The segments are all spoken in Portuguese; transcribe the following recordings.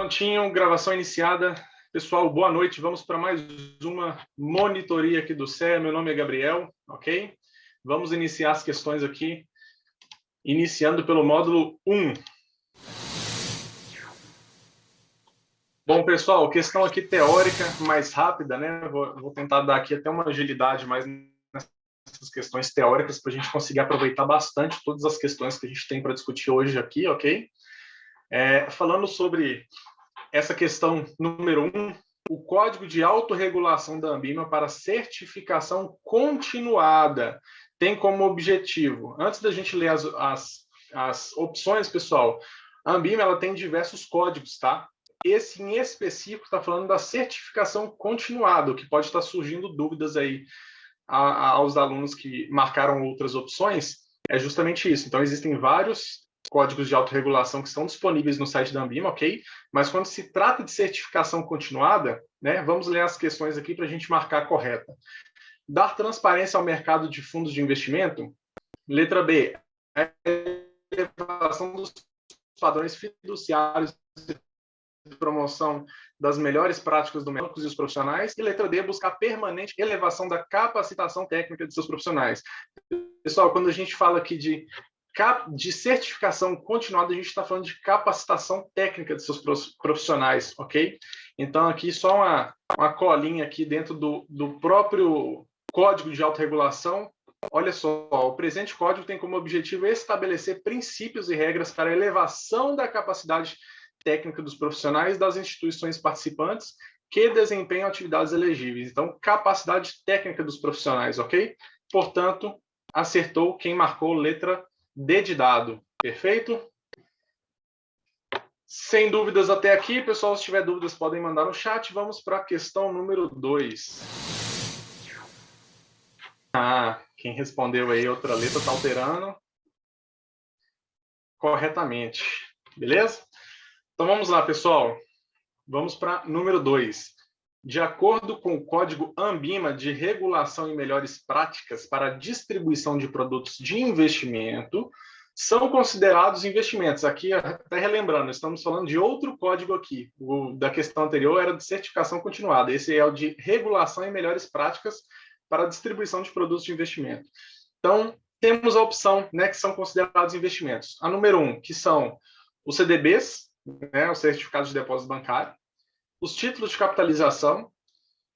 Prontinho, gravação iniciada. Pessoal, boa noite. Vamos para mais uma monitoria aqui do CEA. Meu nome é Gabriel, ok? Vamos iniciar as questões aqui, iniciando pelo módulo 1. Bom, pessoal, questão aqui teórica, mais rápida, né? Vou tentar dar aqui até uma agilidade mais nessas questões teóricas para a gente conseguir aproveitar bastante todas as questões que a gente tem para discutir hoje aqui, ok? Falando sobre essa questão número 1, o Código de Autorregulação da Anbima para certificação continuada tem como objetivo, antes da gente ler as opções, pessoal, a Anbima ela tem diversos códigos, tá? Esse em específico está falando da certificação continuada, o que pode estar surgindo dúvidas aí aos alunos que marcaram outras opções, é justamente isso. Então, existem vários códigos de autorregulação que estão disponíveis no site da Anbima, ok? Mas quando se trata de certificação continuada, né, vamos ler as questões aqui para a gente marcar a correta. Dar transparência ao mercado de fundos de investimento. Letra B, a elevação dos padrões fiduciários de promoção das melhores práticas do mercado e os profissionais. E letra D, buscar permanente elevação da capacitação técnica de seus profissionais. Pessoal, quando a gente fala aqui de certificação continuada, a gente está falando de capacitação técnica de seus profissionais, ok? Então, aqui só uma colinha aqui dentro do próprio Código de Autorregulação. Olha só, o presente código tem como objetivo estabelecer princípios e regras para a elevação da capacidade técnica dos profissionais das instituições participantes que desempenham atividades elegíveis. Então, capacidade técnica dos profissionais, ok? Portanto, acertou quem marcou letra D de dado. Perfeito? Sem dúvidas até aqui, pessoal, se tiver dúvidas podem mandar no chat. Vamos para a questão número 2. Quem respondeu aí outra letra está alterando corretamente. Beleza? Então vamos lá, pessoal. Vamos para número 2. De acordo com o Código Anbima de Regulação e Melhores Práticas para a Distribuição de Produtos de Investimento, são considerados investimentos. Aqui, até relembrando, estamos falando de outro código aqui. O da questão anterior era de certificação continuada. Esse é o de Regulação e Melhores Práticas para a Distribuição de Produtos de Investimento. Então, temos a opção, né, que são considerados investimentos. A número 1, que são os CDBs, né, os certificados de depósito bancário, os títulos de capitalização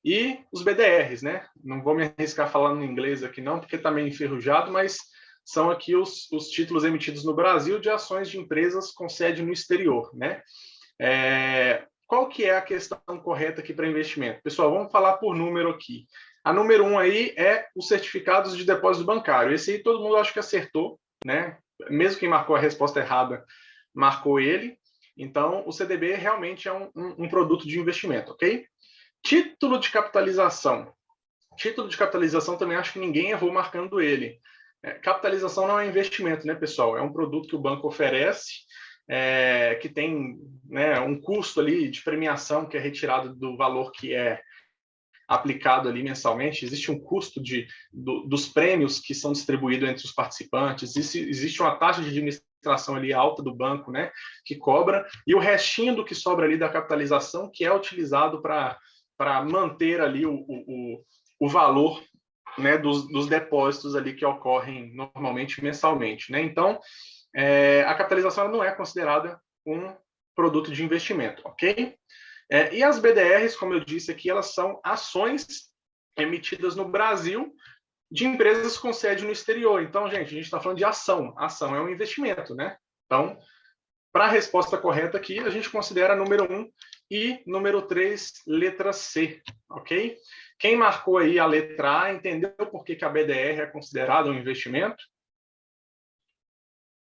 e os BDRs, né? Não vou me arriscar falando em inglês aqui não, porque está meio enferrujado, mas são aqui os títulos emitidos no Brasil de ações de empresas com sede no exterior, né? Qual que é a questão correta aqui para investimento? Pessoal, vamos falar por número aqui. A número 1 aí é os certificados de depósito bancário. Esse aí todo mundo acho que acertou, né? Mesmo quem marcou a resposta errada, marcou ele. Então, o CDB realmente é um produto de investimento, ok? Título de capitalização. Título de capitalização também acho que ninguém errou marcando ele. Capitalização não é investimento, né, pessoal? É um produto que o banco oferece, que tem, né, um custo ali de premiação que é retirado do valor que é aplicado ali mensalmente. Existe um custo dos prêmios que são distribuídos entre os participantes. Existe uma taxa de administração ali alta do banco, né, que cobra, e o restinho do que sobra ali da capitalização que é utilizado para manter ali o valor, né, dos depósitos ali que ocorrem normalmente mensalmente, né? Então, a capitalização não é considerada um produto de investimento, ok? E as BDRs, como eu disse aqui, elas são ações emitidas no Brasil de empresas com sede no exterior. Então, gente, a gente está falando de ação. Ação é um investimento, né? Então, para a resposta correta aqui, a gente considera número 1 e número 3, letra C, ok? Quem marcou aí a letra A entendeu por que a BDR é considerada um investimento?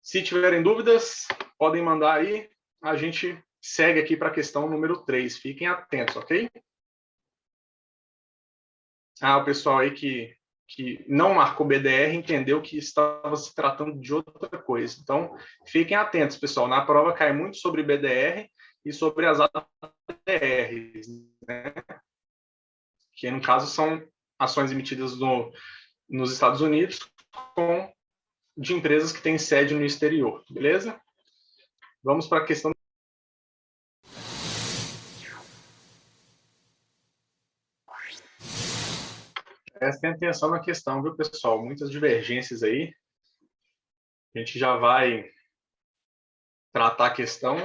Se tiverem dúvidas, podem mandar aí. A gente segue aqui para a questão número 3. Fiquem atentos, ok? O pessoal aí que não marcou BDR entendeu que estava se tratando de outra coisa. Então, fiquem atentos, pessoal. Na prova cai muito sobre BDR e sobre as ADRs, né? Que, no caso, são ações emitidas nos Estados Unidos de empresas que têm sede no exterior, beleza? Vamos para a questão. Prestem atenção na questão, viu, pessoal? Muitas divergências aí. A gente já vai tratar a questão,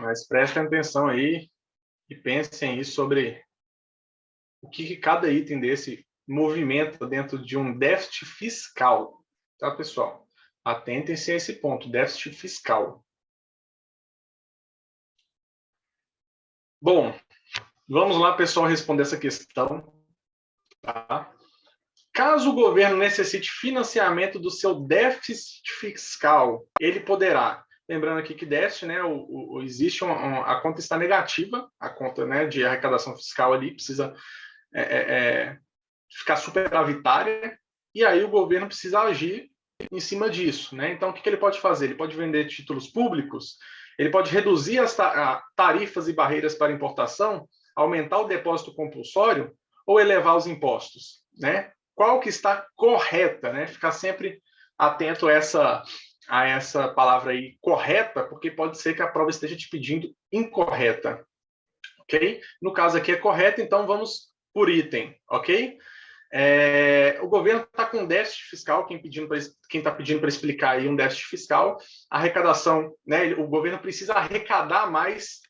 mas prestem atenção aí e pensem aí sobre o que cada item desse movimenta dentro de um déficit fiscal, tá, pessoal? Atentem-se a esse ponto, déficit fiscal. Bom, vamos lá, pessoal, responder essa questão, tá? Caso o governo necessite financiamento do seu déficit fiscal, ele poderá. Lembrando aqui que déficit, né, existe a conta está negativa, a conta, né, de arrecadação fiscal ali precisa ficar superavitária, e aí o governo precisa agir em cima disso, né? Então, o que ele pode fazer? Ele pode vender títulos públicos, ele pode reduzir as tarifas e barreiras para importação, aumentar o depósito compulsório ou elevar os impostos, né? Qual que está correta, né? Ficar sempre atento a essa palavra aí, correta, porque pode ser que a prova esteja te pedindo incorreta, ok? No caso aqui é correta, então vamos por item, ok? O governo está com déficit fiscal, quem está pedindo para explicar aí um déficit fiscal, a arrecadação, né? O governo precisa arrecadar mais,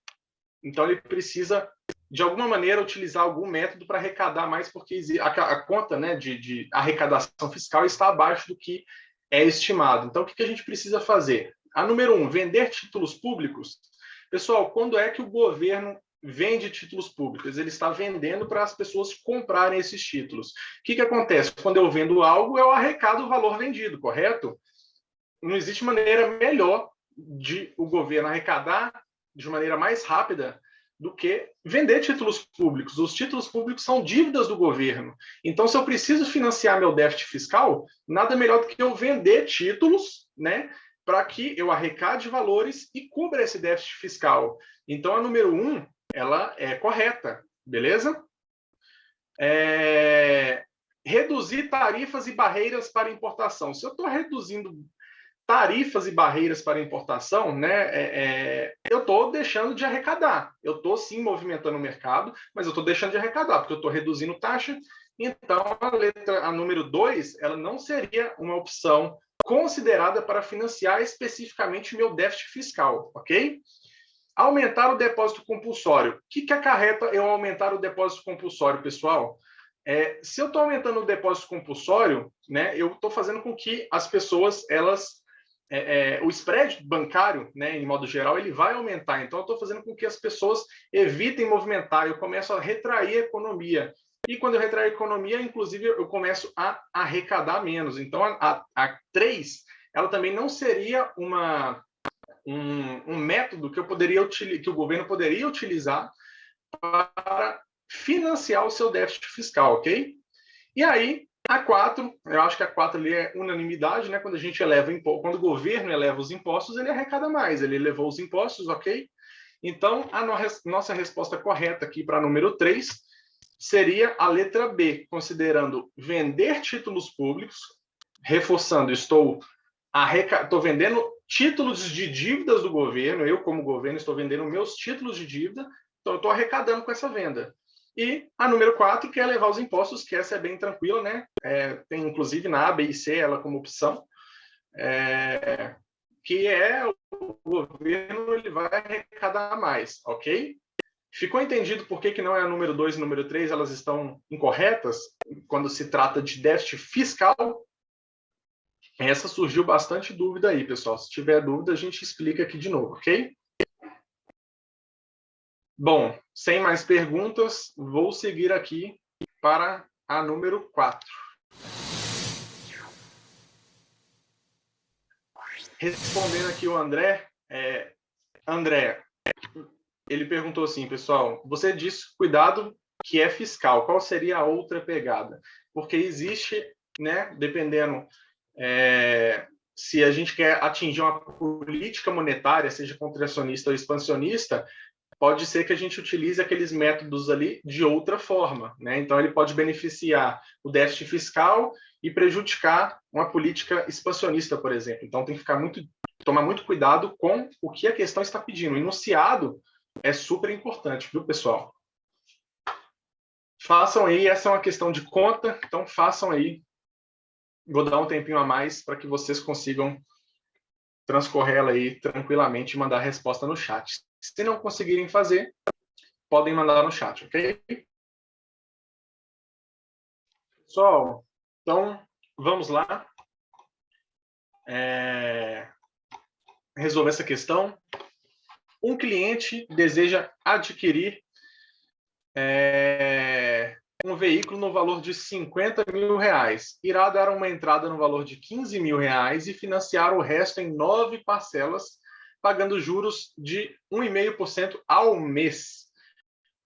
então ele precisa, de alguma maneira, utilizar algum método para arrecadar mais, porque a conta, né, de arrecadação fiscal está abaixo do que é estimado. Então, o que a gente precisa fazer? A número 1, vender títulos públicos. Pessoal, quando é que o governo vende títulos públicos? Ele está vendendo para as pessoas comprarem esses títulos. O que acontece? Quando eu vendo algo, eu arrecado o valor vendido, correto? Não existe maneira melhor de o governo arrecadar de maneira mais rápida do que vender títulos públicos. Os títulos públicos são dívidas do governo. Então, se eu preciso financiar meu déficit fiscal, nada melhor do que eu vender títulos, né, para que eu arrecade valores e cubra esse déficit fiscal. Então, a número 1, ela é correta, beleza? Reduzir tarifas e barreiras para importação. Se eu estou reduzindo tarifas e barreiras para importação, né, eu estou deixando de arrecadar. Eu estou, sim, movimentando o mercado, mas eu estou deixando de arrecadar, porque eu estou reduzindo taxa. Então, a número 2, ela não seria uma opção considerada para financiar especificamente meu déficit fiscal, ok? Aumentar o depósito compulsório. O que acarreta eu aumentar o depósito compulsório, pessoal? Se eu estou aumentando o depósito compulsório, né, eu estou fazendo com que as pessoas, o spread bancário, né, em modo geral, ele vai aumentar. Então, eu estou fazendo com que as pessoas evitem movimentar. Eu começo a retrair a economia. E quando eu retrair a economia, inclusive, eu começo a arrecadar menos. Então, a 3, ela também não seria um método que o governo poderia utilizar para financiar o seu déficit fiscal, ok? E aí, a 4, eu acho que a 4 ali é unanimidade, né? Quando a gente quando o governo eleva os impostos, ele arrecada mais. Ele elevou os impostos, ok? Então, a nossa resposta correta aqui para número 3 seria a letra B, considerando vender títulos públicos, reforçando, estou vendendo títulos de dívidas do governo, eu, como governo, estou vendendo meus títulos de dívida, então eu estou arrecadando com essa venda. E a número 4, que é elevar os impostos, que essa é bem tranquila, né? Tem, inclusive, na A, B e C, ela como opção, que o governo ele vai arrecadar mais, ok? Ficou entendido por que não é a número 2 e a número 3, elas estão incorretas quando se trata de déficit fiscal? Essa surgiu bastante dúvida aí, pessoal. Se tiver dúvida, a gente explica aqui de novo, ok? Bom, sem mais perguntas, vou seguir aqui para a número 4. Respondendo aqui o André, ele perguntou assim, pessoal, você disse cuidado que é fiscal, qual seria a outra pegada? Porque existe, né, dependendo se a gente quer atingir uma política monetária, seja contracionista ou expansionista, pode ser que a gente utilize aqueles métodos ali de outra forma, né? Então, ele pode beneficiar o déficit fiscal e prejudicar uma política expansionista, por exemplo. Então, tem que tomar muito cuidado com o que a questão está pedindo. O enunciado é super importante, viu, pessoal? Façam aí, essa é uma questão de conta, então façam aí. Vou dar um tempinho a mais para que vocês consigam transcorrer ela aí tranquilamente e mandar a resposta no chat. Se não conseguirem fazer, podem mandar no chat, ok? Pessoal, então vamos lá. Resolver essa questão. Um cliente deseja adquirir um veículo no valor de R$50 mil. Irá dar uma entrada no valor de R$15 mil e financiar o resto em 9 parcelas, pagando juros de 1,5% ao mês.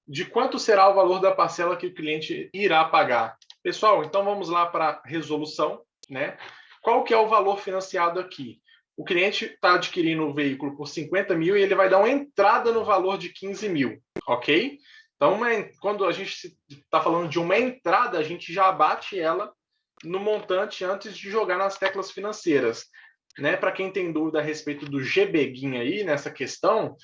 De quanto será o valor da parcela que o cliente irá pagar? Pessoal, então vamos lá para a resolução, né? Qual que é o valor financiado aqui? O cliente está adquirindo o veículo por 50 mil e ele vai dar uma entrada no valor de 15 mil, ok? Então, quando a gente está falando de uma entrada, a gente já abate ela no montante antes de jogar nas teclas financeiras. Né? Para quem tem dúvida a respeito do GBGuin aí, nessa questão,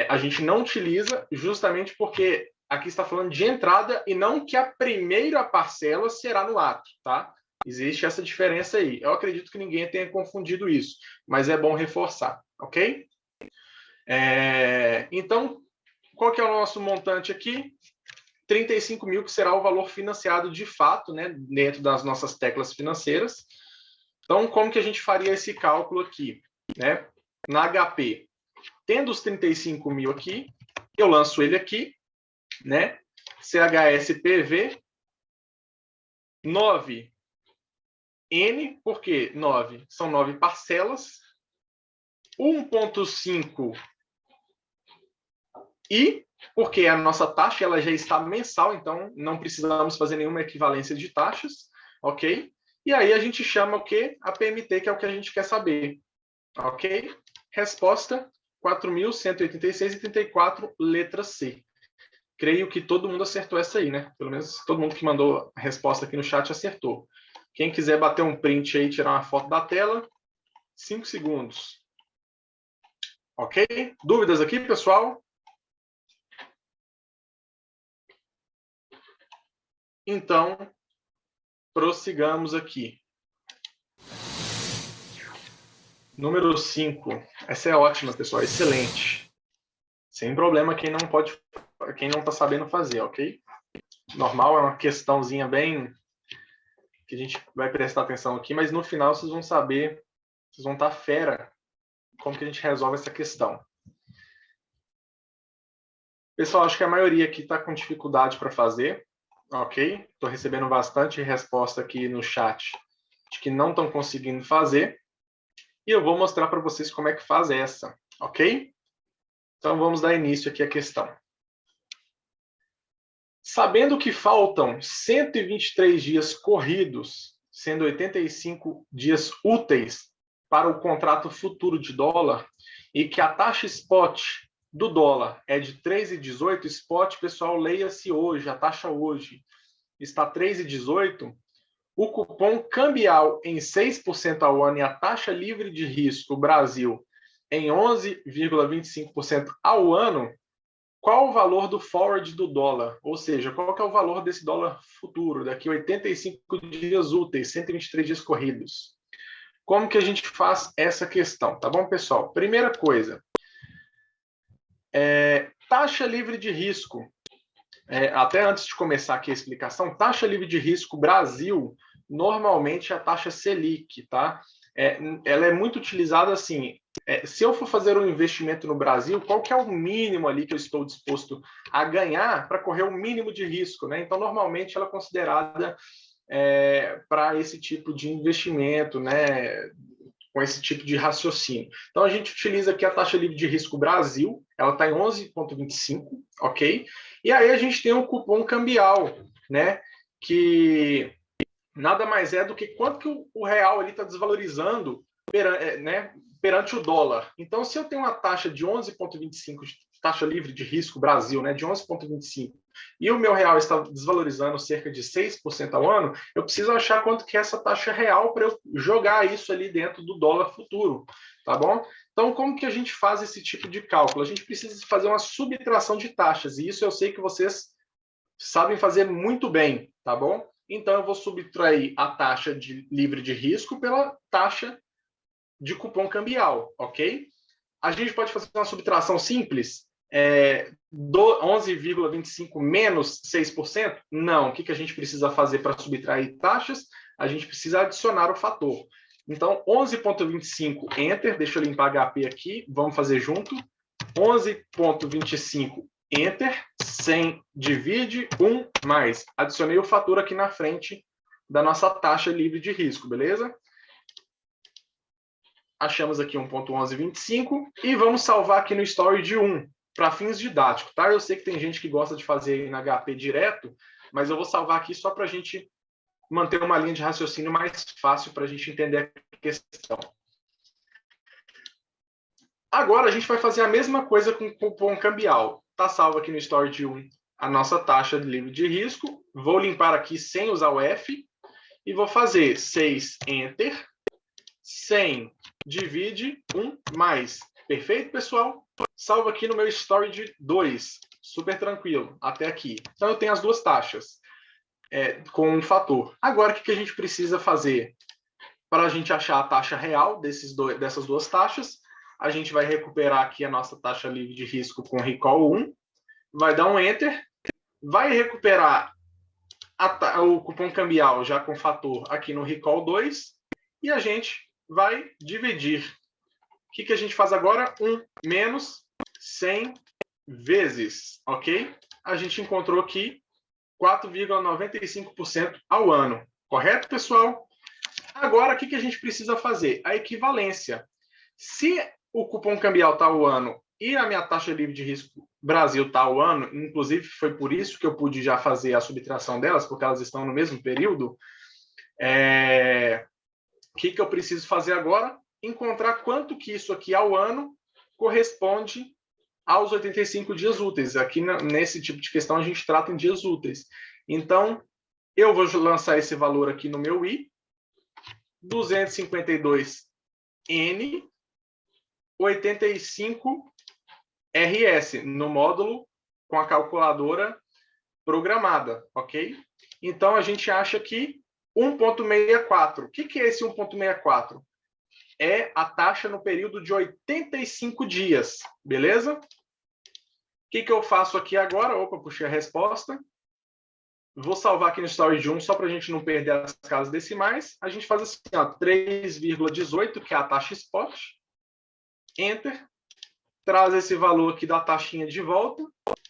a gente não utiliza justamente porque aqui está falando de entrada e não que a primeira parcela será no ato, tá? Existe essa diferença aí. Eu acredito que ninguém tenha confundido isso, mas é bom reforçar, ok? Então, qual que é o nosso montante aqui? 35 mil, que será o valor financiado de fato, né, dentro das nossas teclas financeiras. Então, como que a gente faria esse cálculo aqui? Né? Na HP, tendo os 35 mil aqui, eu lanço ele aqui, né? CHSPV 9N, porque 9 são 9 parcelas, 1,5 I, porque a nossa taxa ela já está mensal, então não precisamos fazer nenhuma equivalência de taxas, ok? E aí a gente chama o quê? A PMT, que é o que a gente quer saber, ok? Resposta 4.186,34, letra C. Creio que todo mundo acertou essa aí, né? Pelo menos todo mundo que mandou a resposta aqui no chat acertou. Quem quiser bater um print aí, tirar uma foto da tela, 5 segundos. Ok? Dúvidas aqui, pessoal? Então, prossigamos aqui. Número 5. Essa é ótima, pessoal. Excelente. Sem problema quem não está sabendo fazer, ok? Normal, é uma questãozinha bem que a gente vai prestar atenção aqui, mas no final vocês vão saber, vocês vão estar fera como que a gente resolve essa questão. Pessoal, acho que a maioria aqui está com dificuldade para fazer, ok? Estou recebendo bastante resposta aqui no chat de que não estão conseguindo fazer. E eu vou mostrar para vocês como é que faz essa, ok? Então, vamos dar início aqui à questão. Sabendo que faltam 123 dias corridos, sendo 85 dias úteis para o contrato futuro de dólar, e que a taxa spot do dólar é de 3,18, spot, pessoal, leia-se hoje, a taxa hoje está 3,18, o cupom cambial em 6% ao ano e a taxa livre de risco Brasil em 11,25% ao ano, qual o valor do forward do dólar? Ou seja, qual que é o valor desse dólar futuro, daqui a 85 dias úteis, 123 dias corridos? Como que a gente faz essa questão? Tá bom, pessoal? Primeira coisa, taxa livre de risco. Até antes de começar aqui a explicação, taxa livre de risco Brasil, normalmente é a taxa Selic, tá? Ela é muito utilizada assim, se eu for fazer um investimento no Brasil, qual que é o mínimo ali que eu estou disposto a ganhar para correr o mínimo de risco, né? Então, normalmente ela é considerada para esse tipo de investimento, né? Com esse tipo de raciocínio. Então, a gente utiliza aqui a taxa livre de risco Brasil, ela está em 11,25, ok? E aí a gente tem um cupom cambial, né? Que nada mais é do que quanto que o real está desvalorizando perante o dólar. Então, se eu tenho uma taxa de 11,25, taxa livre de risco Brasil, né, de 11,25, e o meu real está desvalorizando cerca de 6% ao ano, eu preciso achar quanto que é essa taxa real para eu jogar isso ali dentro do dólar futuro, tá bom? Então, como que a gente faz esse tipo de cálculo? A gente precisa fazer uma subtração de taxas, e isso eu sei que vocês sabem fazer muito bem, tá bom? Então, eu vou subtrair a taxa livre de risco pela taxa de cupom cambial, ok? A gente pode fazer uma subtração simples, 11,25 menos 6%? Não. O que a gente precisa fazer para subtrair taxas? A gente precisa adicionar o fator. Então, 11,25, Enter. Deixa eu limpar HP aqui. Vamos fazer junto. 11,25, Enter. 100 divide 1 mais. Adicionei o fator aqui na frente da nossa taxa livre de risco, beleza? Achamos aqui 1,1125 e vamos salvar aqui no story de 1 para fins didáticos, tá? Eu sei que tem gente que gosta de fazer na HP direto, mas eu vou salvar aqui só para a gente manter uma linha de raciocínio mais fácil para a gente entender a questão. Agora a gente vai fazer a mesma coisa com o cupom cambial. Tá salvo aqui no story de 1 a nossa taxa livre de risco. Vou limpar aqui sem usar o F e vou fazer 6 Enter, 100 divide 1 mais. Perfeito, pessoal? Salvo aqui no meu story de 2. Super tranquilo, até aqui. Então, eu tenho as duas taxas com um fator. Agora, o que a gente precisa fazer? Para a gente achar a taxa real dessas duas taxas, a gente vai recuperar aqui a nossa taxa livre de risco com recall 1, vai dar um Enter, vai recuperar o cupom cambial já com fator aqui no recall 2, e a gente vai dividir. O que a gente faz agora? 1 menos 100 vezes, ok? A gente encontrou aqui 4,95% ao ano. Correto, pessoal? Agora, o que a gente precisa fazer? A equivalência. Se o cupom cambial está ao ano e a minha taxa livre de risco Brasil está ao ano, inclusive foi por isso que eu pude já fazer a subtração delas, porque elas estão no mesmo período, o que eu preciso fazer agora? Encontrar quanto que isso aqui ao ano corresponde aos 85 dias úteis. Aqui nesse tipo de questão a gente trata em dias úteis. Então, eu vou lançar esse valor aqui no meu I, 252N, 85 RS, no módulo com a calculadora programada, ok? Então, a gente acha que 1,64. O que é esse 1,64? É a taxa no período de 85 dias, beleza? O que eu faço aqui agora? Opa, puxei a resposta. Vou salvar aqui no story de 1, só para a gente não perder as casas decimais. A gente faz assim, 3,18, que é a taxa spot. Enter. Traz esse valor aqui da taxinha de volta.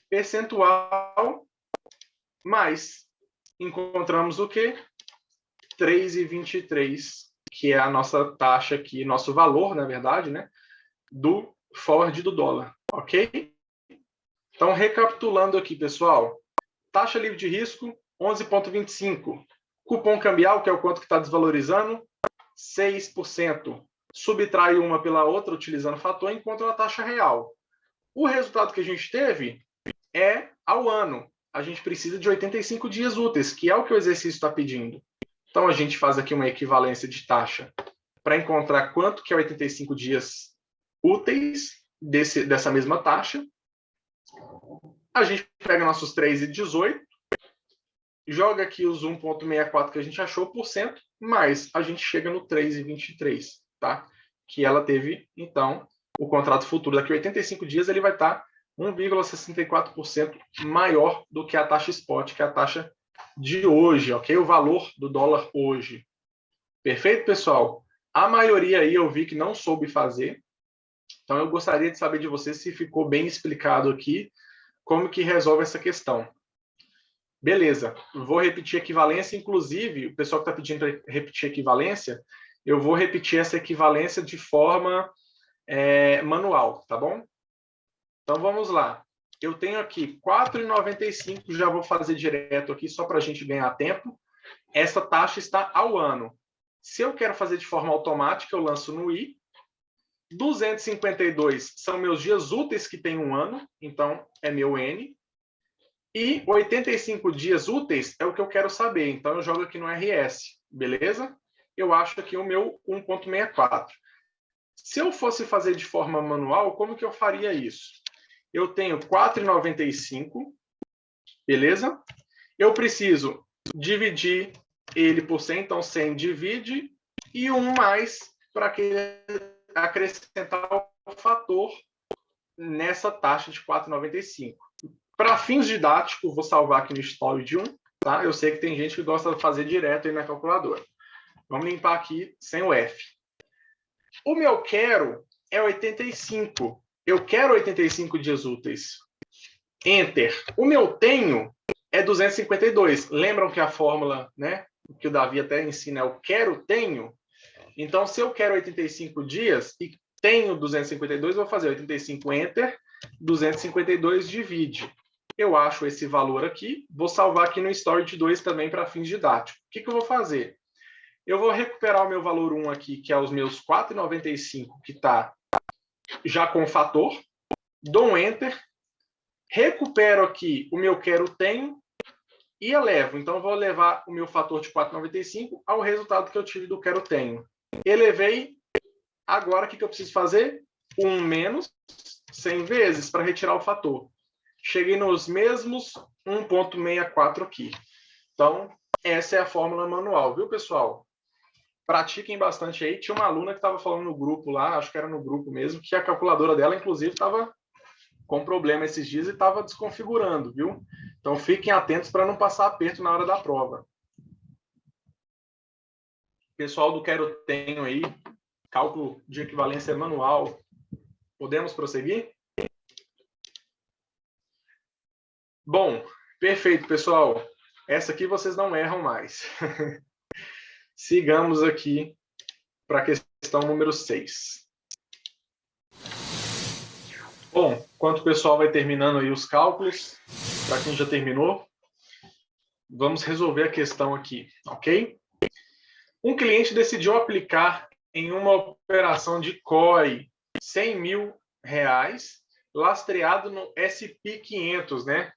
Percentual. Mais. Encontramos o quê? 3,23, que é a nossa taxa aqui, nosso valor, na verdade, né, do forward do dólar, ok? Então, recapitulando aqui, pessoal, taxa livre de risco, 11,25. Cupom cambial, que é o quanto que está desvalorizando, 6%. Subtrai uma pela outra, utilizando fator, e encontra a taxa real. O resultado que a gente teve é ao ano. A gente precisa de 85 dias úteis, que é o que o exercício está pedindo. Então, a gente faz aqui uma equivalência de taxa para encontrar quanto que é 85 dias úteis dessa mesma taxa. A gente pega nossos 3,18, joga aqui os 1,64 que a gente achou por cento, mas a gente chega no 3,23, tá? Que ela teve, então, o contrato futuro daqui a 85 dias, ele vai estar 1,64% maior do que a taxa spot, que é a taxa de hoje, ok? O valor do dólar hoje. Perfeito, pessoal? A maioria aí eu vi que não soube fazer. Então, eu gostaria de saber de vocês se ficou bem explicado aqui como que resolve essa questão. Beleza. Vou repetir a equivalência. Inclusive, o pessoal que está pedindo para repetir a equivalência, eu vou repetir essa equivalência de forma manual, tá bom? Então, vamos lá. Eu tenho aqui 4,95, já vou fazer direto aqui, só para a gente ganhar tempo. Essa taxa está ao ano. Se eu quero fazer de forma automática, eu lanço no I. 252 são meus dias úteis que tem um ano, então é meu N. E 85 dias úteis é o que eu quero saber, então eu jogo aqui no RS, beleza? Eu acho aqui o meu 1,64. Se eu fosse fazer de forma manual, como que eu faria isso? Eu tenho 4,95 beleza? Eu preciso dividir ele por 100, então 100 divide, e 1 mais para acrescentar o fator nessa taxa de 4,95. Para fins didáticos, vou salvar aqui no story de 1, tá? Eu sei que tem gente que gosta de fazer direto aí na calculadora. Vamos limpar aqui sem o F. O meu quero é 85. Eu quero 85 dias úteis. Enter. O meu tenho é 252. Lembram que a fórmula, né, que o Davi até ensina é o quero, tenho? Então, se eu quero 85 dias e tenho 252, eu vou fazer 85 enter, 252 divide. Eu acho esse valor aqui, vou salvar aqui no story de 2 também para fins didáticos. O que eu vou fazer? Eu vou recuperar o meu valor 1 aqui, que é os meus 4,95, que está já com o fator, dou um enter, recupero aqui o meu quero tenho e elevo. Então, eu vou levar o meu fator de 4,95 ao resultado que eu tive do quero tenho. Elevei. Agora, o que eu preciso fazer? 1 menos 100 vezes para retirar o fator. Cheguei nos mesmos 1,64 aqui. Então, essa é a fórmula manual, viu, pessoal? Pratiquem bastante aí. Tinha uma aluna que estava falando no grupo lá, acho que era no grupo mesmo, que a calculadora dela, inclusive, estava com problema esses dias e estava desconfigurando, viu? Então, fiquem atentos para não passar aperto na hora da prova. Pessoal do Quero Tenho aí, cálculo de equivalência manual. Podemos prosseguir? Bom, perfeito, pessoal. Essa aqui vocês não erram mais. Sigamos aqui para a questão número 6. Bom, enquanto o pessoal vai terminando aí os cálculos, para quem já terminou, vamos resolver a questão aqui, ok? Um cliente decidiu aplicar em uma operação de COI R$100.000, lastreado no SP500, né?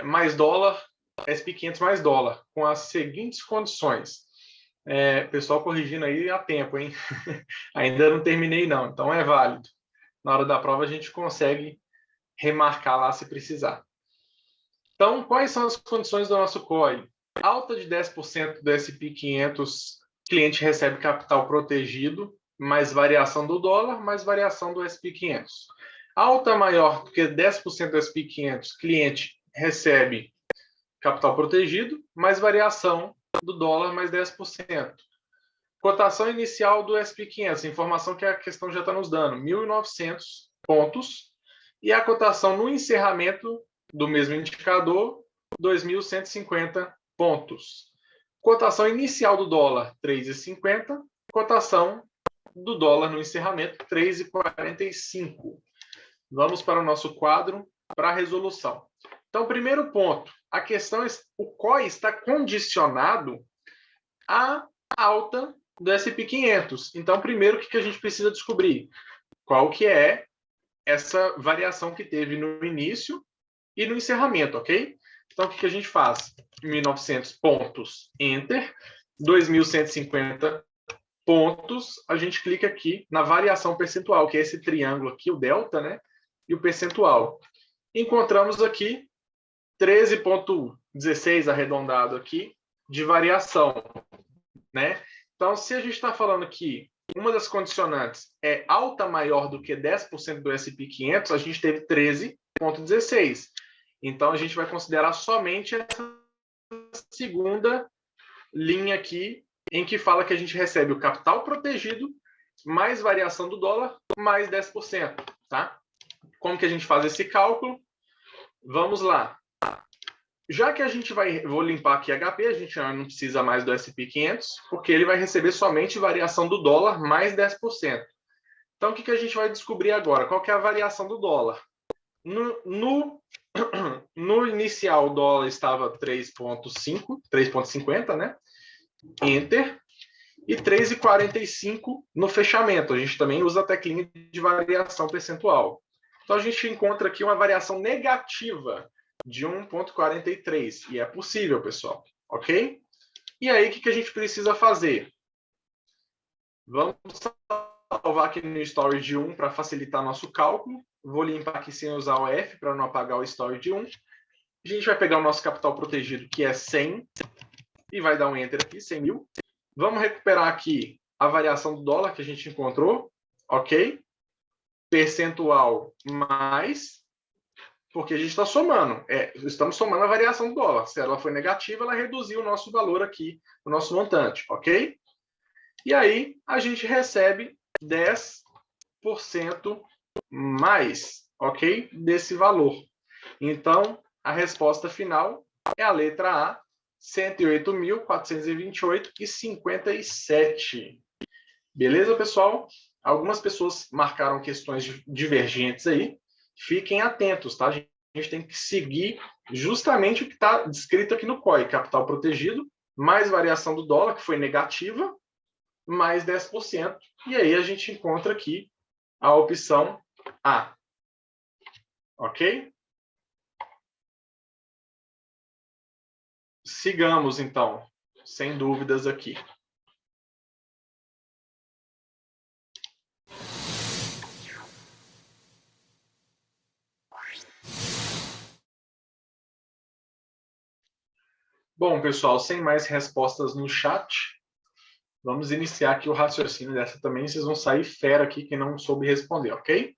Mais dólar, SP500 mais dólar, com as seguintes condições. Pessoal corrigindo aí a tempo, hein? Ainda não terminei não, então é válido. Na hora da prova a gente consegue remarcar lá se precisar. Então, quais são as condições do nosso COI? Alta de 10% do SP500, cliente recebe capital protegido, mais variação do dólar, mais variação do SP500. Alta maior do que 10% do SP500, cliente recebe capital protegido, mais variação do dólar, mais 10%. Cotação inicial do SP500, informação que a questão já está nos dando, 1.900 pontos. E a cotação no encerramento do mesmo indicador, 2.150 pontos. Cotação inicial do dólar, 3,50. Cotação do dólar no encerramento, 3,45. Vamos para o nosso quadro para a resolução. Então, primeiro ponto, a questão, o COI está condicionado à alta do SP500. Então, primeiro, o que a gente precisa descobrir? Qual que é essa variação que teve no início e no encerramento, ok? Então, o que a gente faz? 1.900 pontos, Enter. 2.150 pontos, a gente clica aqui na variação percentual, que é esse triângulo aqui, o delta, né? E o percentual. Encontramos aqui 13,16 arredondado aqui de variação, né? Então, se a gente está falando que uma das condicionantes é alta maior do que 10% do SP500, a gente teve 13,16. Então, a gente vai considerar somente essa segunda linha aqui, em que fala que a gente recebe o capital protegido, mais variação do dólar, mais 10%. Tá? Como que a gente faz esse cálculo? Vamos lá. Já que a gente vou limpar aqui HP, a gente já não precisa mais do SP500, porque ele vai receber somente variação do dólar mais 10%. Então, o que a gente vai descobrir agora? Qual que é a variação do dólar? No inicial, o dólar estava 3,50, né? Enter. E 3,45 no fechamento. A gente também usa a teclinha de variação percentual. Então, a gente encontra aqui uma variação negativa de 1,43. E é possível, pessoal. Ok? E aí, o que a gente precisa fazer? Vamos salvar aqui no Story de 1 para facilitar nosso cálculo. Vou limpar aqui sem usar o F para não apagar o Story de 1. A gente vai pegar o nosso capital protegido, que é 100, e vai dar um Enter aqui, 100 mil. Vamos recuperar aqui a variação do dólar que a gente encontrou, ok? Percentual mais, porque a gente está somando. Estamos somando a variação do dólar. Se ela foi negativa, ela reduziu o nosso valor aqui, o nosso montante, ok? E aí, a gente recebe 10% mais, ok? Desse valor. Então, a resposta final é a letra A, 108.428,57. Beleza, pessoal? Algumas pessoas marcaram questões divergentes aí. Fiquem atentos, tá? A gente tem que seguir justamente o que está descrito aqui no COI. Capital protegido, mais variação do dólar, que foi negativa, mais 10%. E aí a gente encontra aqui a opção A. Ok? Sigamos, então, sem dúvidas aqui. Bom, pessoal, sem mais respostas no chat, vamos iniciar aqui o raciocínio dessa também. Vocês vão sair fera aqui quem não soube responder, ok?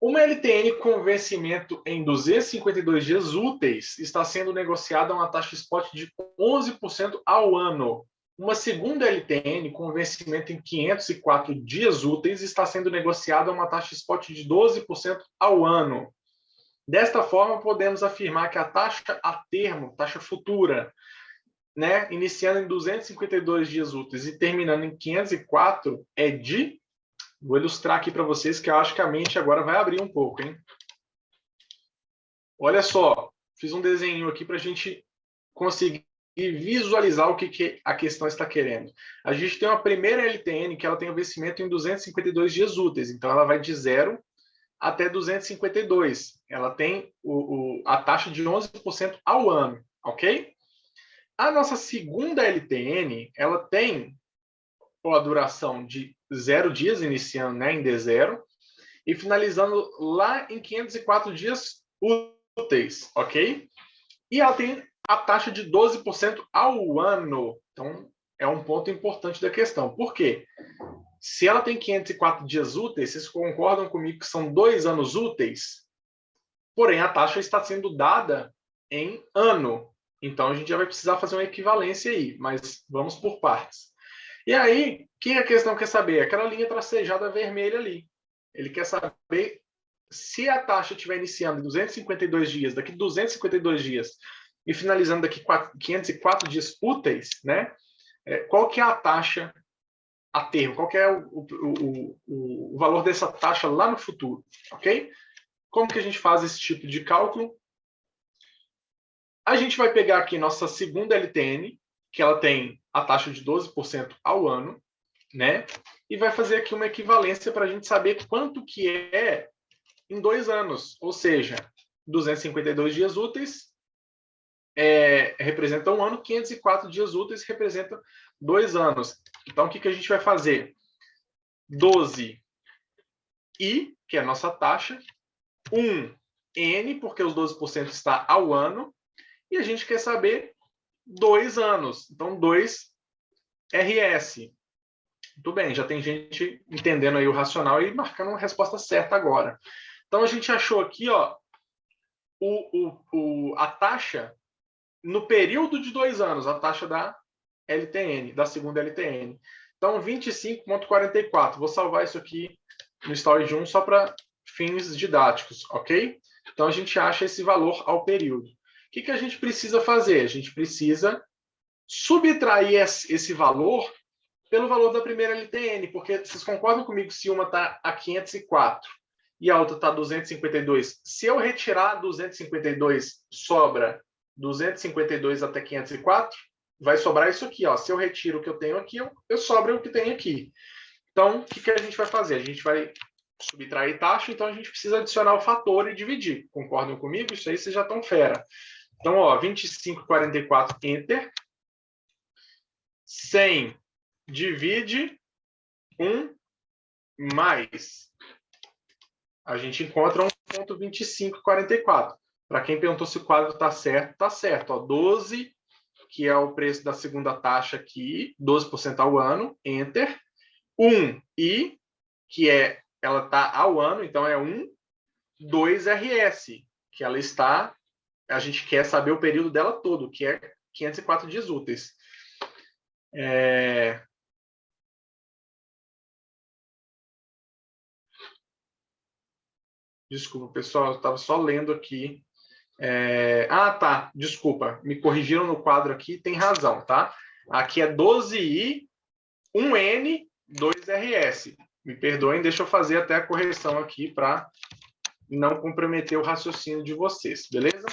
Uma LTN com vencimento em 252 dias úteis está sendo negociada a uma taxa spot de 11% ao ano. Uma segunda LTN com vencimento em 504 dias úteis está sendo negociada a uma taxa spot de 12% ao ano. Desta forma, podemos afirmar que a taxa a termo, taxa futura, né, iniciando em 252 dias úteis e terminando em 504, é de... Vou ilustrar aqui para vocês, que eu acho que a mente agora vai abrir um pouco, hein? Olha só, fiz um desenho aqui para a gente conseguir visualizar o que a questão está querendo. A gente tem uma primeira LTN que ela tem o vencimento em 252 dias úteis, então ela vai de 0 até 252. Ela tem a taxa de 11% ao ano, ok? A nossa segunda LTN, ela tem a duração de 0 dias, iniciando, né, em D0, e finalizando lá em 504 dias úteis, ok? E ela tem a taxa de 12% ao ano. Então, é um ponto importante da questão. Por quê? Se ela tem 504 dias úteis, vocês concordam comigo que são 2 anos úteis? Porém, a taxa está sendo dada em ano. Então, a gente já vai precisar fazer uma equivalência aí, mas vamos por partes. E aí, o que a questão quer saber? Aquela linha tracejada vermelha ali. Ele quer saber se a taxa estiver iniciando em 252 dias, daqui 252 dias, e finalizando daqui 504 dias úteis, né? Qual que é a taxa a termo? Qual que é o valor dessa taxa lá no futuro? Ok? Como que a gente faz esse tipo de cálculo? A gente vai pegar aqui nossa segunda LTN, que ela tem a taxa de 12% ao ano, né? E vai fazer aqui uma equivalência para a gente saber quanto que é em 2 anos. Ou seja, 252 dias úteis representa um ano, 504 dias úteis representa 2 anos. Então, o que a gente vai fazer? 12i, que é a nossa taxa, 1n, porque os 12% está ao ano, e a gente quer saber 2 anos. Então, 2RS. Muito bem, já tem gente entendendo aí o racional e marcando uma resposta certa agora. Então, a gente achou aqui, ó, a taxa no período de 2 anos, a taxa da LTN, da segunda LTN. Então, 25,44. Vou salvar isso aqui no Story de 1 só para fins didáticos, ok? Então, a gente acha esse valor ao período. O que a gente precisa fazer? A gente precisa subtrair esse valor pelo valor da primeira LTN, porque vocês concordam comigo se uma está a 504 e a outra está a 252? Se eu retirar 252, sobra 252 até 504, vai sobrar isso aqui, ó. Se eu retiro o que eu tenho aqui, eu sobro o que tem aqui. Então, o que a gente vai fazer? A gente vai subtrair taxa, então a gente precisa adicionar o fator e dividir. Concordam comigo? Isso aí vocês já estão fera. Então, ó, 25,44, enter. 100 divide 1 mais. A gente encontra 1,2544. Para quem perguntou se o quadro está certo, está certo. Ó, 12, que é o preço da segunda taxa aqui, 12% ao ano, enter. 1I, que ela está ao ano, então é 2RS, que ela está, a gente quer saber o período dela todo, que é 504 dias úteis. Desculpa, pessoal, eu estava só lendo aqui. Tá, desculpa, me corrigiram no quadro aqui, tem razão, tá? Aqui é 12I, 1N, 2RS. Me perdoem, deixa eu fazer até a correção aqui para não comprometer o raciocínio de vocês, beleza?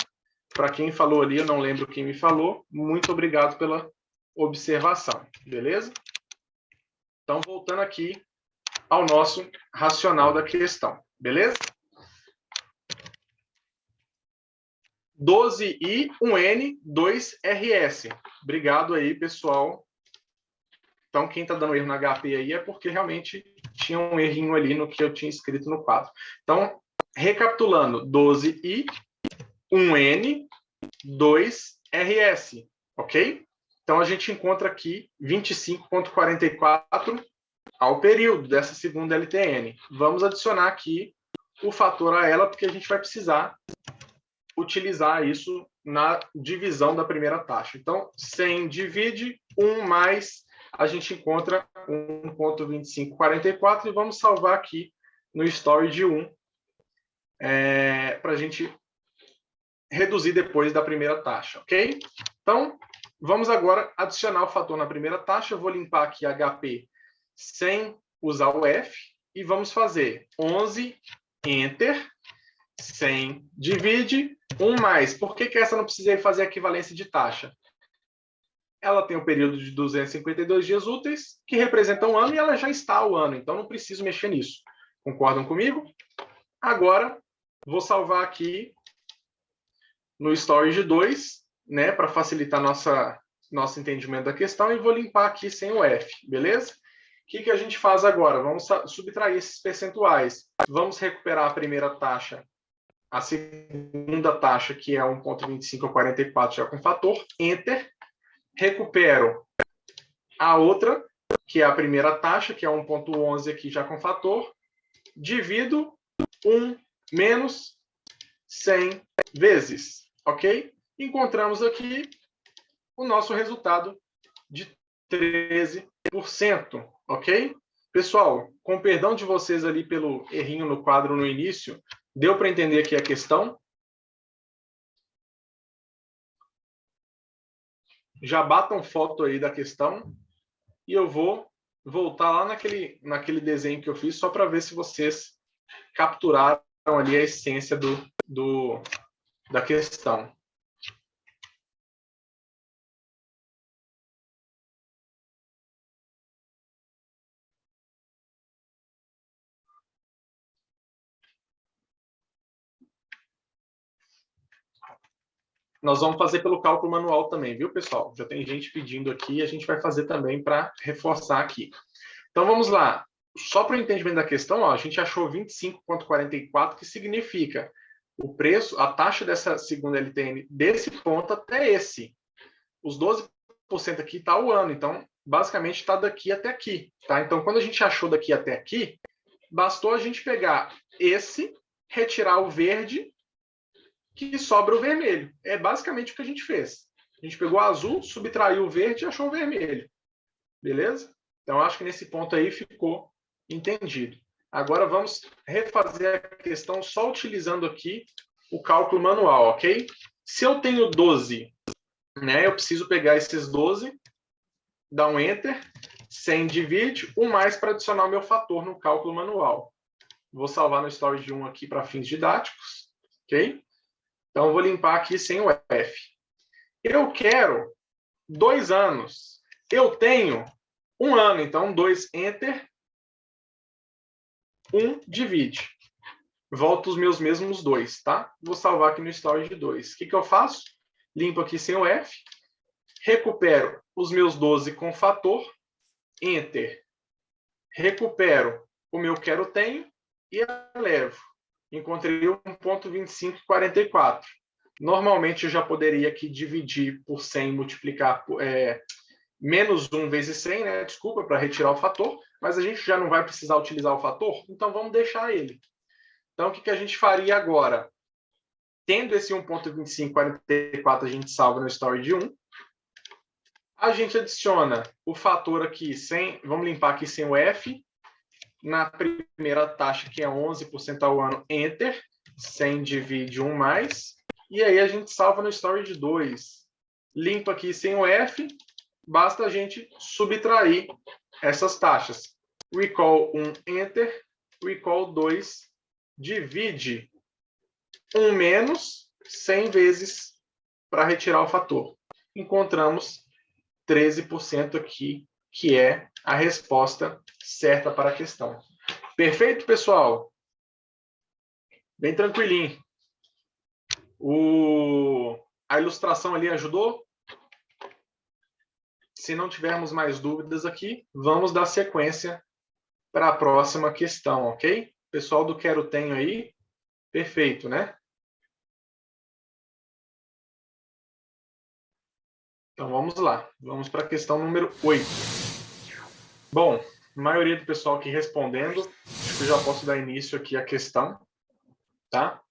Para quem falou ali, eu não lembro quem me falou, muito obrigado pela observação, beleza? Então, voltando aqui ao nosso racional da questão, beleza? 12I, 1N, 2RS. Obrigado aí, pessoal. Então, quem está dando erro na HP aí é porque realmente tinha um errinho ali no que eu tinha escrito no quadro. Então, recapitulando, 12I, 1N, 2RS, ok? Então, a gente encontra aqui 25,44 ao período dessa segunda LTN. Vamos adicionar aqui o fator a ela, porque a gente vai precisar utilizar isso na divisão da primeira taxa. Então, 100 divide 1 mais, a gente encontra 1,2544 e vamos salvar aqui no story de 1 para a gente reduzir depois da primeira taxa, ok? Então, vamos agora adicionar o fator na primeira taxa. Eu vou limpar aqui HP sem usar o F e vamos fazer 11, enter, 100 divide 1 mais. Por que essa não precisei fazer a equivalência de taxa? Ela tem um período de 252 dias úteis, que representa um ano, e ela já está ao ano, então não preciso mexer nisso. Concordam comigo? Agora, vou salvar aqui no storage 2, né, para facilitar nosso entendimento da questão, e vou limpar aqui sem o F, beleza? O que a gente faz agora? Vamos subtrair esses percentuais. Vamos recuperar a primeira taxa, a segunda taxa, que é 1,2544, já com fator, enter. Recupero a outra, que é a primeira taxa, que é 1,11 aqui já com fator, divido 1 menos 100 vezes, ok? Encontramos aqui o nosso resultado de 13%, ok? Pessoal, com perdão de vocês ali pelo errinho no quadro no início, deu para entender aqui a questão? Já batam foto aí da questão e eu vou voltar lá naquele desenho que eu fiz só para ver se vocês capturaram ali a essência da questão. Nós vamos fazer pelo cálculo manual também, viu, pessoal? Já tem gente pedindo aqui, a gente vai fazer também para reforçar aqui. Então, vamos lá. Só para o entendimento da questão, ó, a gente achou 25,44, que significa o preço, a taxa dessa segunda LTN desse ponto até esse. Os 12% aqui está o ano, então, basicamente, está daqui até aqui. Tá? Então, quando a gente achou daqui até aqui, bastou a gente pegar esse, retirar o verde, que sobra o vermelho. É basicamente o que a gente fez. A gente pegou o azul, subtraiu o verde e achou o vermelho. Beleza? Então, acho que nesse ponto aí ficou entendido. Agora, vamos refazer a questão só utilizando aqui o cálculo manual, ok? Se eu tenho 12, né, eu preciso pegar esses 12, dar um Enter, 100 divide, 1 mais para adicionar o meu fator no cálculo manual. Vou salvar no storage 1 aqui para fins didáticos, ok? Então, eu vou limpar aqui sem o F. Eu quero 2 anos. Eu tenho 1 ano, então 2 Enter, 1 divide. Volto os meus mesmos 2, tá? Vou salvar aqui no storage 2. O que eu faço? Limpo aqui sem o F. Recupero os meus 12 com fator. Enter. recupero o meu quero-tenho e elevo. Encontrei 1,2544. Normalmente, eu já poderia aqui dividir por 100 e multiplicar por, menos 1 vezes 100, né? Desculpa, para retirar o fator, mas a gente já não vai precisar utilizar o fator, então vamos deixar ele. Então, o que a gente faria agora? Tendo esse 1,2544, a gente salva no story de 1. A gente adiciona o fator aqui, vamos limpar aqui sem o F. Na primeira taxa, que é 11% ao ano, Enter. 100 divide 1 mais. E aí a gente salva no story de 2. Limpa aqui sem o F. Basta a gente subtrair essas taxas. Recall 1, Enter. Recall 2, divide 1 menos 100 vezes para retirar o fator. Encontramos 13% aqui, que é a resposta certa para a questão. Perfeito, pessoal? Bem tranquilinho. A ilustração ali ajudou? Se não tivermos mais dúvidas aqui, vamos dar sequência para a próxima questão, ok? Pessoal do Quero Tenho aí, perfeito, né? Então vamos lá, vamos para a questão número 8. Bom, a maioria do pessoal aqui respondendo, acho que eu já posso dar início aqui à questão, tá?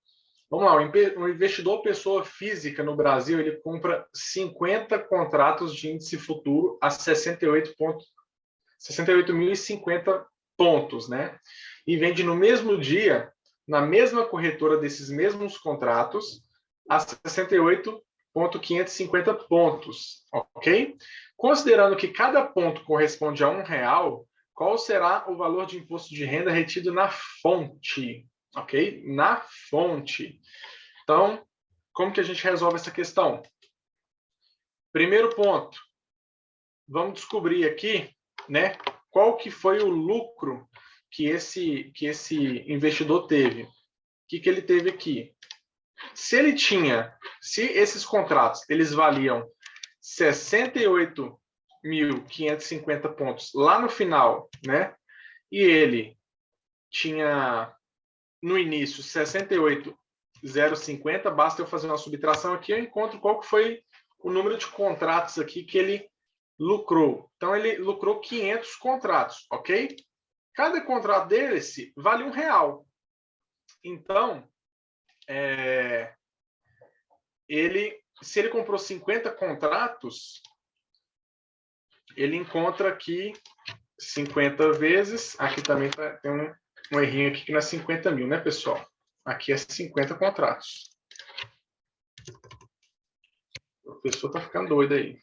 Vamos lá, o investidor pessoa física no Brasil, ele compra 50 contratos de índice futuro a 68.050 pontos, né? E vende no mesmo dia, na mesma corretora desses mesmos contratos, a 68.550 pontos, ok? Considerando que cada ponto corresponde a R$1, qual será o valor de imposto de renda retido na fonte? Ok? Na fonte. Então, como que a gente resolve essa questão? Primeiro ponto, vamos descobrir aqui, né, qual que foi o lucro que esse investidor teve. O que ele teve aqui? Se esses contratos, eles valiam 68.550 pontos lá no final, né, e ele tinha no início 68.050, basta eu fazer uma subtração aqui, eu encontro qual que foi o número de contratos aqui que ele lucrou. Então, ele lucrou 500 contratos, ok? Cada contrato desse vale R$1. Então, se ele comprou 50 contratos, ele encontra aqui 50 vezes, aqui também tem um errinho aqui que não é 50 mil, né, pessoal? Aqui é 50 contratos. O professor está ficando doido aí.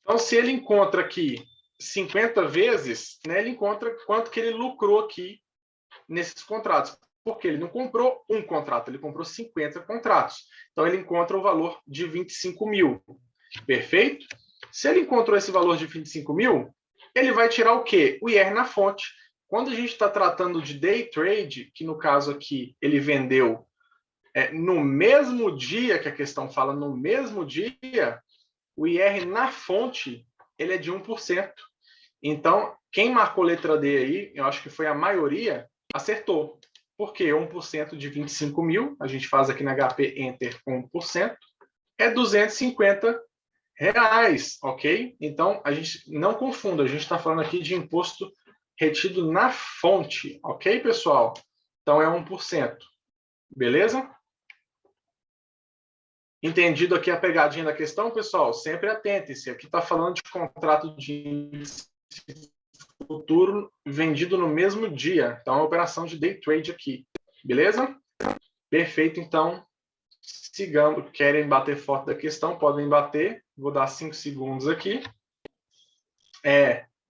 Então, se ele encontra aqui 50 vezes, né, ele encontra quanto que ele lucrou aqui nesses contratos. Porque ele não comprou um contrato, ele comprou 50 contratos. Então, ele encontra o valor de 25 mil. Perfeito? Se ele encontrou esse valor de 25 mil, ele vai tirar o quê? O IR na fonte. Quando a gente está tratando de day trade, que no caso aqui ele vendeu no mesmo dia, que a questão fala no mesmo dia, o IR na fonte ele é de 1%. Então, quem marcou letra D aí, eu acho que foi a maioria, acertou. Por quê? 1% de 25 mil, a gente faz aqui na HP Enter 1%, é R$250, ok? Então, a gente não confunda, a gente está falando aqui de imposto retido na fonte, ok, pessoal? Então, é 1%. Beleza? Entendido aqui a pegadinha da questão, pessoal? Sempre atentem-se. Aqui está falando de contrato de futuro vendido no mesmo dia. Então, é uma operação de day trade aqui. Beleza? Perfeito, então. Sigamos. Querem bater foto da questão? Podem bater. Vou dar 5 segundos aqui.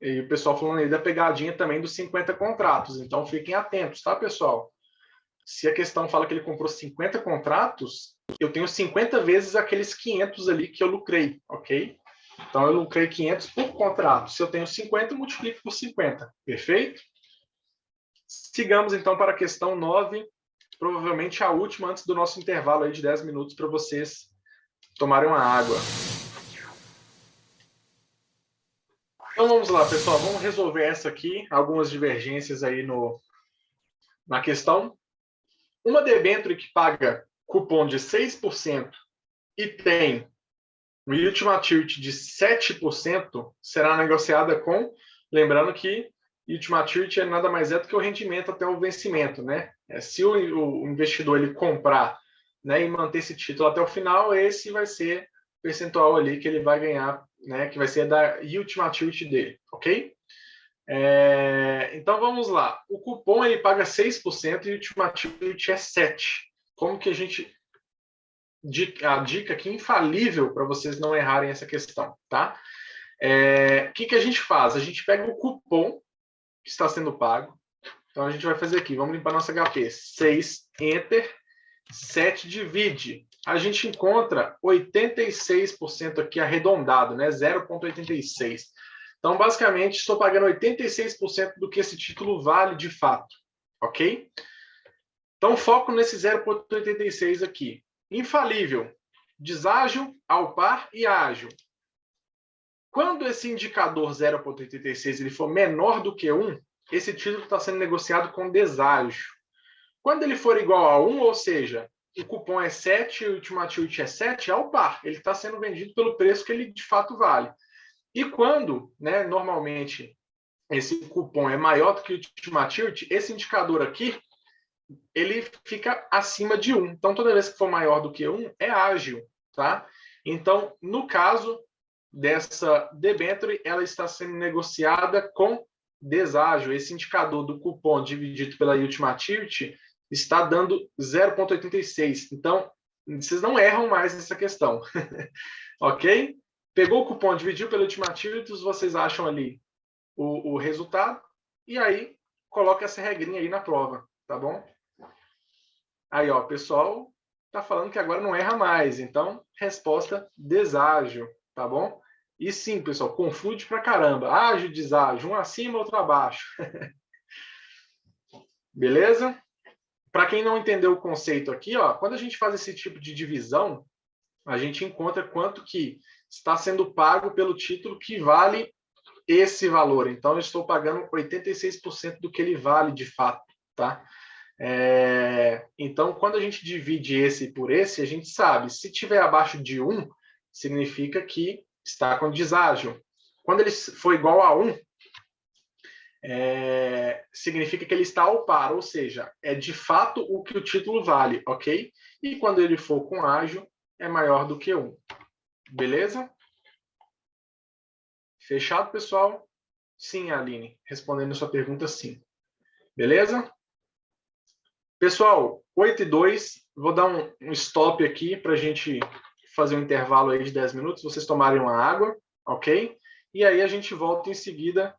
E o pessoal falando aí da pegadinha também dos 50 contratos. Então, fiquem atentos, tá, pessoal? Se a questão fala que ele comprou 50 contratos, eu tenho 50 vezes aqueles 500 ali que eu lucrei, ok? Então, eu lucrei 500 por contrato. Se eu tenho 50, eu multiplico por 50. Perfeito? Sigamos, então, para a questão 9, provavelmente a última antes do nosso intervalo aí de 10 minutos para vocês tomarem uma água. Então vamos lá, pessoal, vamos resolver essa aqui, algumas divergências aí na questão. Uma debênture que paga cupom de 6% e tem um yield maturity de 7% será negociada com, lembrando que yield maturity é nada mais é do que o rendimento até o vencimento, né? Se o investidor ele comprar, né, e manter esse título até o final, esse vai ser o percentual ali que ele vai ganhar, né, que vai ser da yield maturity dele, ok? Então vamos lá. O cupom ele paga 6% e o yield maturity é 7%. Como que a gente a dica aqui infalível para vocês não errarem essa questão, tá? O que a gente faz? A gente pega o cupom que está sendo pago. Então a gente vai fazer aqui, vamos limpar nossa HP. 6, Enter, 7 divide. A gente encontra 86% aqui arredondado, né? 0,86. Então, basicamente, estou pagando 86% do que esse título vale de fato, ok? Então, foco nesse 0,86 aqui. Infalível, deságil, ao par e ágil. Quando esse indicador 0,86 ele for menor do que 1, esse título está sendo negociado com deságio. Quando ele for igual a 1, ou seja, o cupom é 7 e o ultimate é 7, é ao par. Ele está sendo vendido pelo preço que ele de fato vale. E quando, né, normalmente, esse cupom é maior do que o ultimate, esse indicador aqui, ele fica acima de 1. Então, toda vez que for maior do que 1, é ágil, tá? Então, no caso dessa debênture, ela está sendo negociada com deságio. Esse indicador do cupom dividido pela yield maturity está dando 0,86. Então, vocês não erram mais nessa questão. Ok? Pegou o cupom, dividiu pela yield maturity, vocês acham ali o resultado, e aí coloca essa regrinha aí na prova, tá bom? Aí, ó, o pessoal tá falando que agora não erra mais. Então, resposta deságio, tá bom? E sim, pessoal, confunde pra caramba. Ágil, deságio, um acima, outro abaixo. Beleza? Para quem não entendeu o conceito aqui, ó, quando a gente faz esse tipo de divisão, a gente encontra quanto que está sendo pago pelo título que vale esse valor. Então, eu estou pagando 86% do que ele vale de fato, tá? Então, quando a gente divide esse por esse, a gente sabe, se tiver abaixo de 1, significa que está com deságio. Quando ele for igual a 1, significa que ele está ao par, ou seja, é de fato o que o título vale, ok? E quando ele for com ágio, é maior do que 1. Beleza? Fechado, pessoal? Sim, Aline. Respondendo a sua pergunta, sim. Beleza? Pessoal, 8:02, vou dar um stop aqui para a gente fazer um intervalo aí de 10 minutos, vocês tomarem uma água, ok? E aí a gente volta em seguida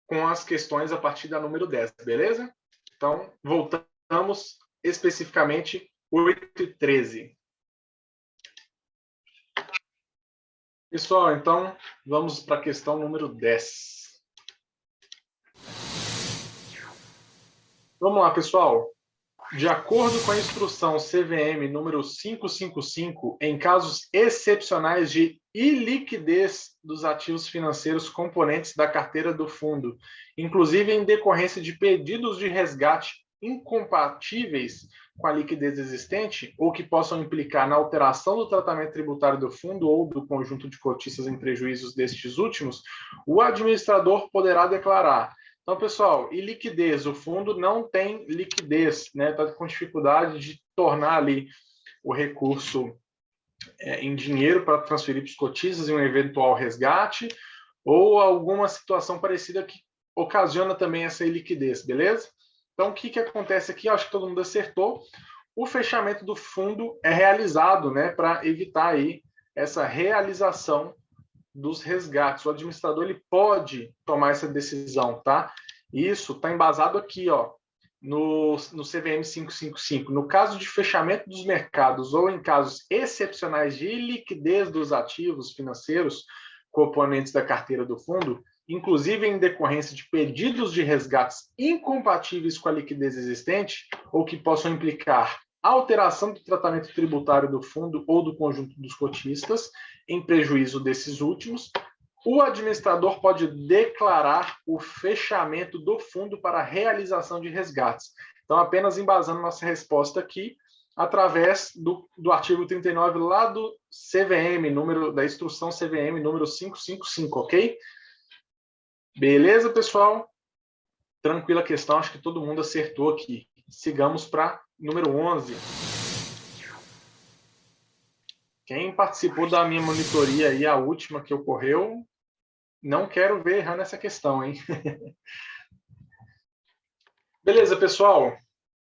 com as questões a partir da número 10, beleza? Então, voltamos especificamente 8:13. Pessoal, então, vamos para a questão número 10. Vamos lá, pessoal. De acordo com a instrução CVM número 555, em casos excepcionais de iliquidez dos ativos financeiros componentes da carteira do fundo, inclusive em decorrência de pedidos de resgate incompatíveis com a liquidez existente ou que possam implicar na alteração do tratamento tributário do fundo ou do conjunto de cotistas em prejuízos destes últimos, o administrador poderá declarar: então, pessoal, e liquidez? O fundo não tem liquidez, né? Está com dificuldade de tornar ali o recurso em dinheiro para transferir para os cotistas em um eventual resgate ou alguma situação parecida que ocasiona também essa iliquidez, beleza? Então, o que acontece aqui? Acho que todo mundo acertou. O fechamento do fundo é realizado, né, para evitar aí essa realização dos resgates. O administrador ele pode tomar essa decisão, tá? Isso está embasado aqui, ó, no CVM 555. No caso de fechamento dos mercados ou em casos excepcionais de liquidez dos ativos financeiros componentes da carteira do fundo, inclusive em decorrência de pedidos de resgates incompatíveis com a liquidez existente ou que possam implicar alteração do tratamento tributário do fundo ou do conjunto dos cotistas, em prejuízo desses últimos, o administrador pode declarar o fechamento do fundo para a realização de resgates. Então, apenas embasando nossa resposta aqui, através do artigo 39 lá do CVM, da instrução CVM número 555, ok? Beleza, pessoal? Tranquila questão, acho que todo mundo acertou aqui. Sigamos para número 11. Quem participou da minha monitoria aí, a última que ocorreu, não quero ver errando essa questão, hein? Beleza, pessoal?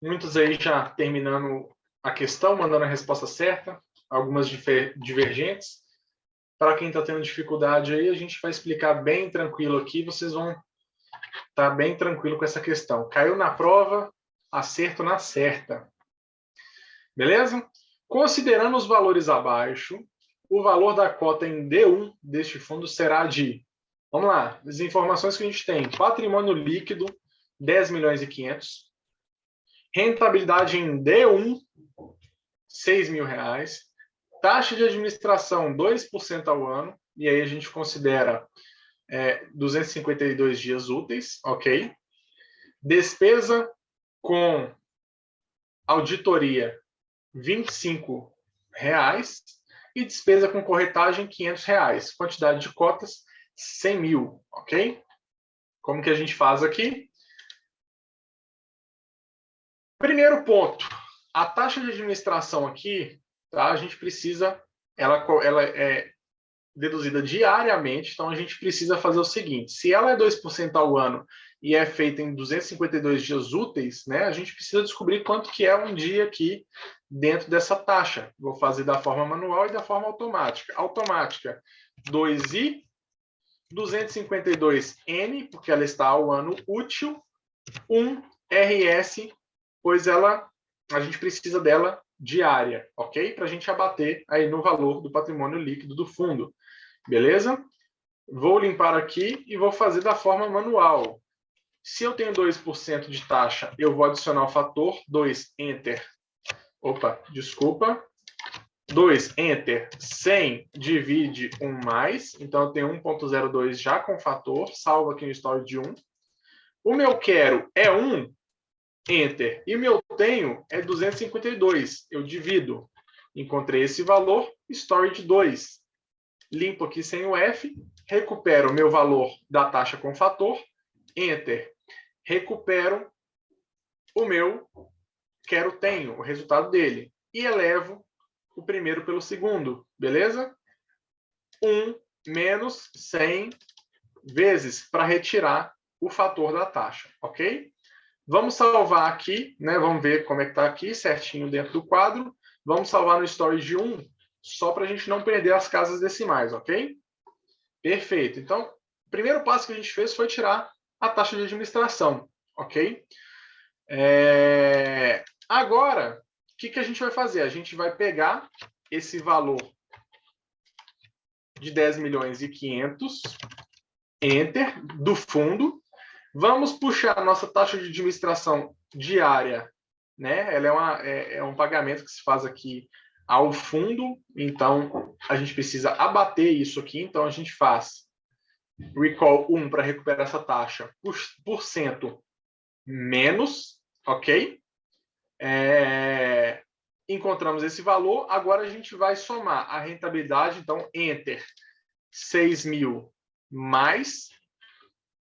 Muitos aí já terminando a questão, mandando a resposta certa, algumas divergentes. Para quem está tendo dificuldade aí, a gente vai explicar bem tranquilo aqui, vocês vão estar bem tranquilo com essa questão. Caiu na prova, acerto na certa. Beleza? Considerando os valores abaixo, o valor da cota em D1 deste fundo será de, vamos lá, as informações que a gente tem: patrimônio líquido, 10 milhões e 500, rentabilidade em D1, 6 mil reais, taxa de administração 2% ao ano, e aí a gente considera 252 dias úteis, ok? Despesa com auditoria, 25 reais, e despesa com corretagem, 500 reais. Quantidade de cotas, 100 mil, ok? Como que a gente faz aqui? Primeiro ponto, a taxa de administração aqui, tá? A gente precisa, ela é deduzida diariamente, então a gente precisa fazer o seguinte: se ela é 2% ao ano e é feita em 252 dias úteis, né, a gente precisa descobrir quanto que é um dia aqui dentro dessa taxa. Vou fazer da forma manual e da forma automática. Automática, 2i, 252n, porque ela está ao ano útil, 1rs, pois a gente precisa dela diária, ok? Para a gente abater aí no valor do patrimônio líquido do fundo. Beleza? Vou limpar aqui e vou fazer da forma manual. Se eu tenho 2% de taxa, eu vou adicionar o fator 2, Enter. Opa, desculpa. 2, Enter. 100 divide 1 mais. Então, eu tenho 1.02 já com fator. Salvo aqui no story de 1. O meu quero é 1, Enter. E o meu tenho é 252. Eu divido. Encontrei esse valor, story de 2. Limpo aqui sem o F, recupero o meu valor da taxa com fator, Enter. Recupero o meu tenho, o resultado dele, e elevo o primeiro pelo segundo, beleza? 1 menos 100 vezes para retirar o fator da taxa, ok? Vamos salvar aqui, né? Vamos ver como é que está aqui, certinho dentro do quadro. Vamos salvar no story de 1, só para a gente não perder as casas decimais, ok? Perfeito. Então, o primeiro passo que a gente fez foi tirar a taxa de administração, ok? Agora, o que a gente vai fazer? A gente vai pegar esse valor de 10 milhões e 500, Enter, do fundo. Vamos puxar a nossa taxa de administração diária, né? Ela é um pagamento que se faz aqui ao fundo, então a gente precisa abater isso aqui, então a gente faz recall 1 para recuperar essa taxa por cento menos, ok? Encontramos esse valor, agora a gente vai somar a rentabilidade, então Enter, 6 mil mais,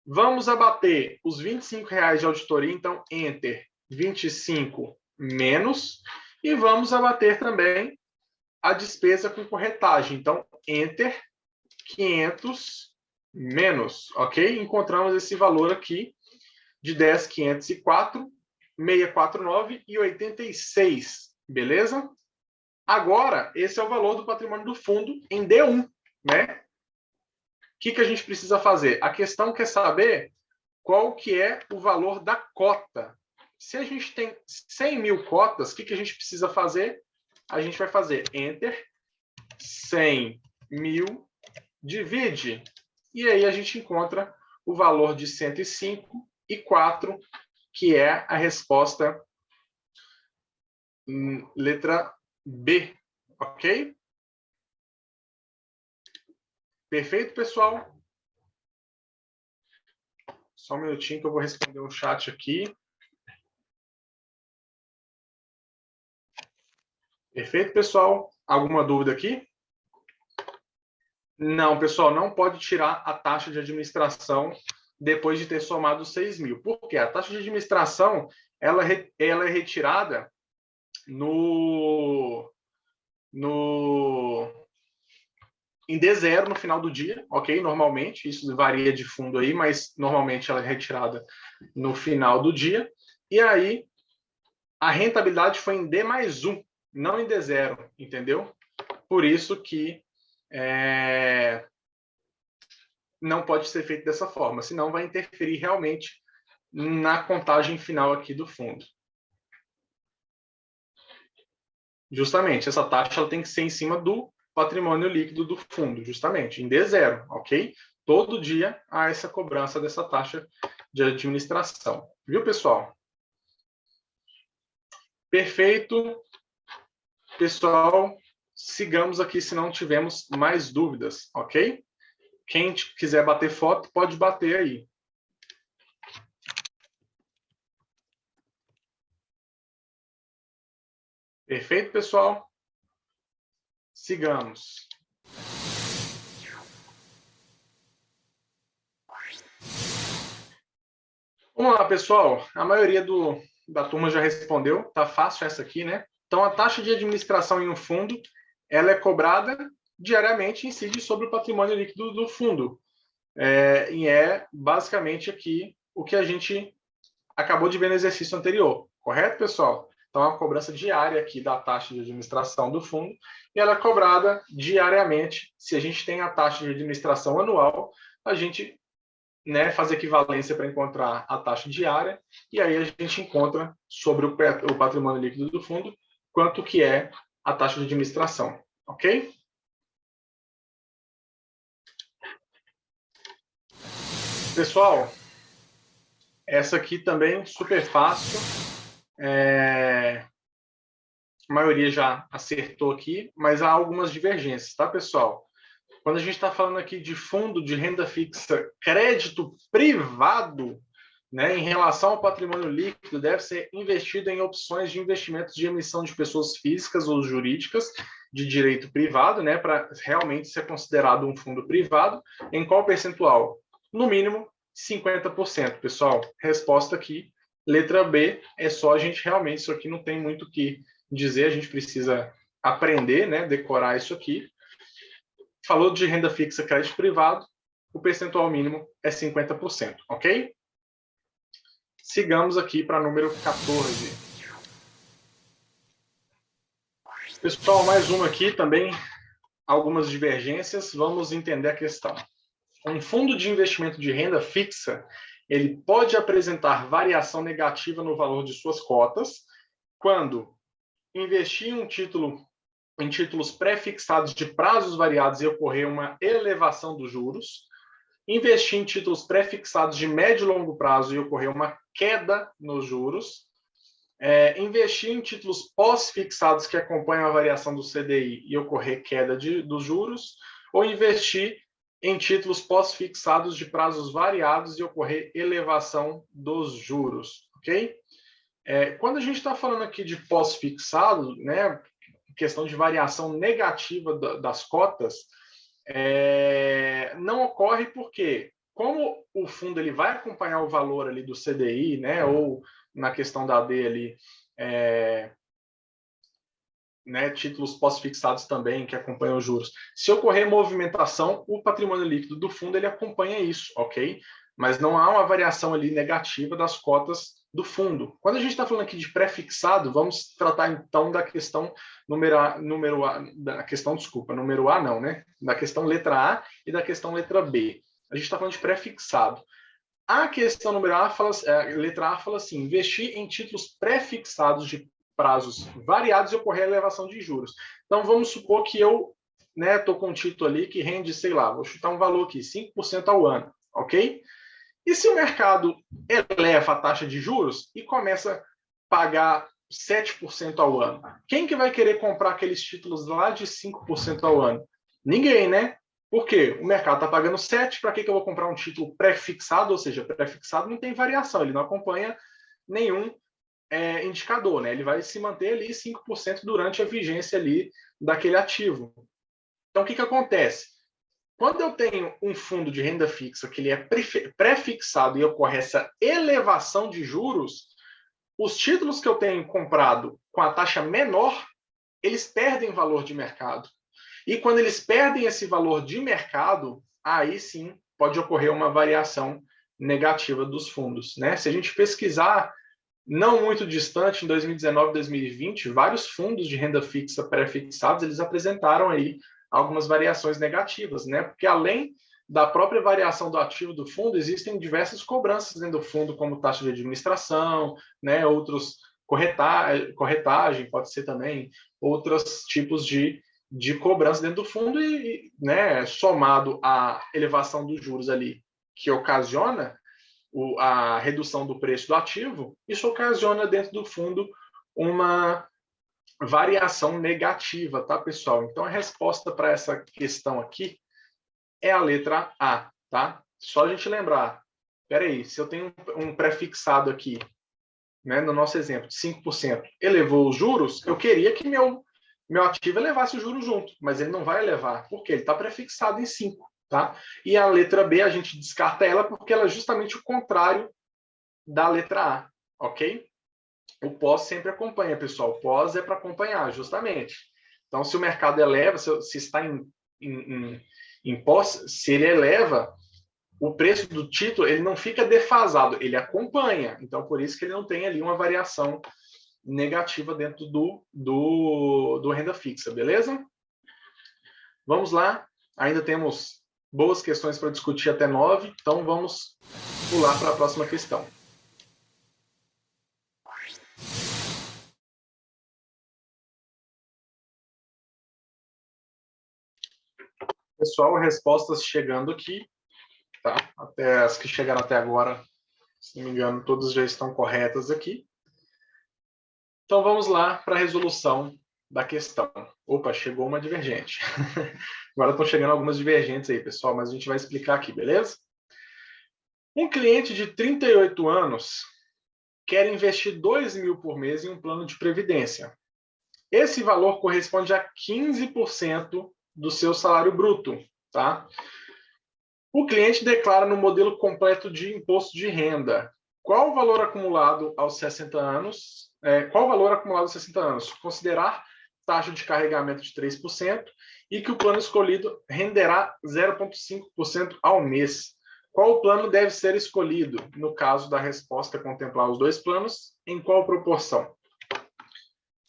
vamos abater os 25 reais de auditoria, então Enter, 25 menos, e vamos abater também a despesa com corretagem, então Enter, 500 menos, ok? Encontramos esse valor aqui de 10.504, 649 e 86, beleza? Agora, esse é o valor do patrimônio do fundo em D1, né? O que a gente precisa fazer? A questão quer saber qual que é o valor da cota. Se a gente tem 100 mil cotas, o que a gente precisa fazer? A gente vai fazer Enter, 100 mil, divide, e aí a gente encontra o valor de 105,4, que é a resposta letra B, ok? Perfeito, pessoal? Só um minutinho que eu vou responder o chat aqui. Perfeito, pessoal? Alguma dúvida aqui? Não, pessoal, não pode tirar a taxa de administração depois de ter somado 6 mil. Por quê? A taxa de administração ela é retirada em D0 no final do dia, ok? Normalmente, isso varia de fundo aí, mas normalmente ela é retirada no final do dia. E aí, a rentabilidade foi em D mais 1, não em D0, entendeu? Por isso que não pode ser feito dessa forma, senão vai interferir realmente na contagem final aqui do fundo. Justamente, essa taxa ela tem que ser em cima do patrimônio líquido do fundo, justamente, em D0, ok? Todo dia há essa cobrança dessa taxa de administração. Viu, pessoal? Perfeito. Pessoal, sigamos aqui se não tivermos mais dúvidas, ok? Quem quiser bater foto, pode bater aí. Perfeito, pessoal? Sigamos. Vamos lá, pessoal. A maioria da turma já respondeu. Tá fácil essa aqui, né? Então, a taxa de administração em um fundo, ela é cobrada diariamente e incide sobre o patrimônio líquido do fundo. E é basicamente aqui o que a gente acabou de ver no exercício anterior. Correto, pessoal? Então, é uma cobrança diária aqui da taxa de administração do fundo e ela é cobrada diariamente. Se a gente tem a taxa de administração anual, a gente faz equivalência para encontrar a taxa diária e aí a gente encontra sobre o patrimônio líquido do fundo quanto que é a taxa de administração, ok? Pessoal, essa aqui também super fácil. A maioria já acertou aqui, mas há algumas divergências, tá, pessoal? Quando a gente está falando aqui de fundo de renda fixa crédito privado, em relação ao patrimônio líquido, deve ser investido em opções de investimentos de emissão de pessoas físicas ou jurídicas de direito privado, para realmente ser considerado um fundo privado. Em qual percentual? No mínimo 50%, pessoal. Resposta aqui, letra B, é só a gente realmente, isso aqui não tem muito o que dizer, a gente precisa aprender, decorar isso aqui. Falou de renda fixa crédito privado, o percentual mínimo é 50%, ok? Sigamos aqui para número 14. Pessoal, mais uma aqui também, algumas divergências, vamos entender a questão. Um fundo de investimento de renda fixa, ele pode apresentar variação negativa no valor de suas cotas quando investir em títulos pré-fixados de prazos variados e ocorrer uma elevação dos juros, investir em títulos pré-fixados de médio e longo prazo e ocorrer uma queda nos juros, investir em títulos pós-fixados que acompanham a variação do CDI e ocorrer queda dos juros, ou investir em títulos pós-fixados de prazos variados e ocorrer elevação dos juros, ok? Quando a gente está falando aqui de pós-fixado, questão de variação negativa das cotas, não ocorre porque, como o fundo ele vai acompanhar o valor ali do CDI, ou na questão da AD ali, títulos pós-fixados também que acompanham os juros. Se ocorrer movimentação, o patrimônio líquido do fundo ele acompanha isso, ok? Mas não há uma variação ali negativa das cotas do fundo. Quando a gente está falando aqui de pré-fixado, vamos tratar então da questão número A, da questão letra A e da questão letra B. A gente está falando de pré-fixado. A questão número A letra A fala assim: investir em títulos pré-fixados de prazos variados e ocorrer elevação de juros. Então vamos supor que eu estou com um título ali que rende, sei lá, vou chutar um valor aqui, 5% ao ano, ok? E se o mercado eleva a taxa de juros e começa a pagar 7% ao ano. Quem que vai querer comprar aqueles títulos lá de 5% ao ano? Ninguém, né? Por quê? O mercado está pagando 7%, para que eu vou comprar um título pré-fixado? Ou seja, pré-fixado não tem variação, ele não acompanha nenhum indicador, né? Ele vai se manter ali 5% durante a vigência ali daquele ativo. Então, o que acontece? Quando eu tenho um fundo de renda fixa que ele é pré-fixado e ocorre essa elevação de juros, os títulos que eu tenho comprado com a taxa menor, eles perdem valor de mercado. E quando eles perdem esse valor de mercado, aí sim pode ocorrer uma variação negativa dos fundos, né? Se a gente pesquisar, não muito distante, em 2019, 2020, vários fundos de renda fixa pré-fixados, eles apresentaram aí algumas variações negativas, né? Porque além da própria variação do ativo do fundo, existem diversas cobranças dentro do fundo, como taxa de administração, né? Outros corretagem, pode ser também, outros tipos de cobrança dentro do fundo e, né, somado à elevação dos juros ali, que ocasiona a redução do preço do ativo, isso ocasiona dentro do fundo uma variação negativa, tá, pessoal? Então, a resposta para essa questão aqui é a letra A, tá? Só a gente lembrar, peraí, se eu tenho um pré-fixado aqui, né, no nosso exemplo, de 5%, elevou os juros, eu queria que meu ativo elevasse o juro junto, mas ele não vai elevar, porque ele está prefixado em 5%. Tá? E a letra B, a gente descarta ela porque ela é justamente o contrário da letra A, ok? O pós sempre acompanha, pessoal. O pós é para acompanhar, justamente. Então, se o mercado eleva, se está em pós, se ele eleva, o preço do título ele não fica defasado, ele acompanha. Então, por isso que ele não tem ali uma variação negativa dentro do renda fixa, beleza? Vamos lá. Ainda temos boas questões para discutir até 9, então vamos pular para a próxima questão. Pessoal, respostas chegando aqui, tá? Até as que chegaram até agora, se não me engano, todas já estão corretas aqui. Então vamos lá para a resolução da questão. Opa, chegou uma divergente. Agora estão chegando algumas divergentes aí, pessoal, mas a gente vai explicar aqui, beleza? Um cliente de 38 anos quer investir 2 mil por mês em um plano de previdência. Esse valor corresponde a 15% do seu salário bruto, tá? O cliente declara no modelo completo de imposto de renda qual o valor acumulado aos 60 anos, qual o valor acumulado aos 60 anos, considerar taxa de carregamento de 3% e que o plano escolhido renderá 0,5% ao mês. Qual o plano deve ser escolhido? No caso da resposta contemplar os dois planos, em qual proporção?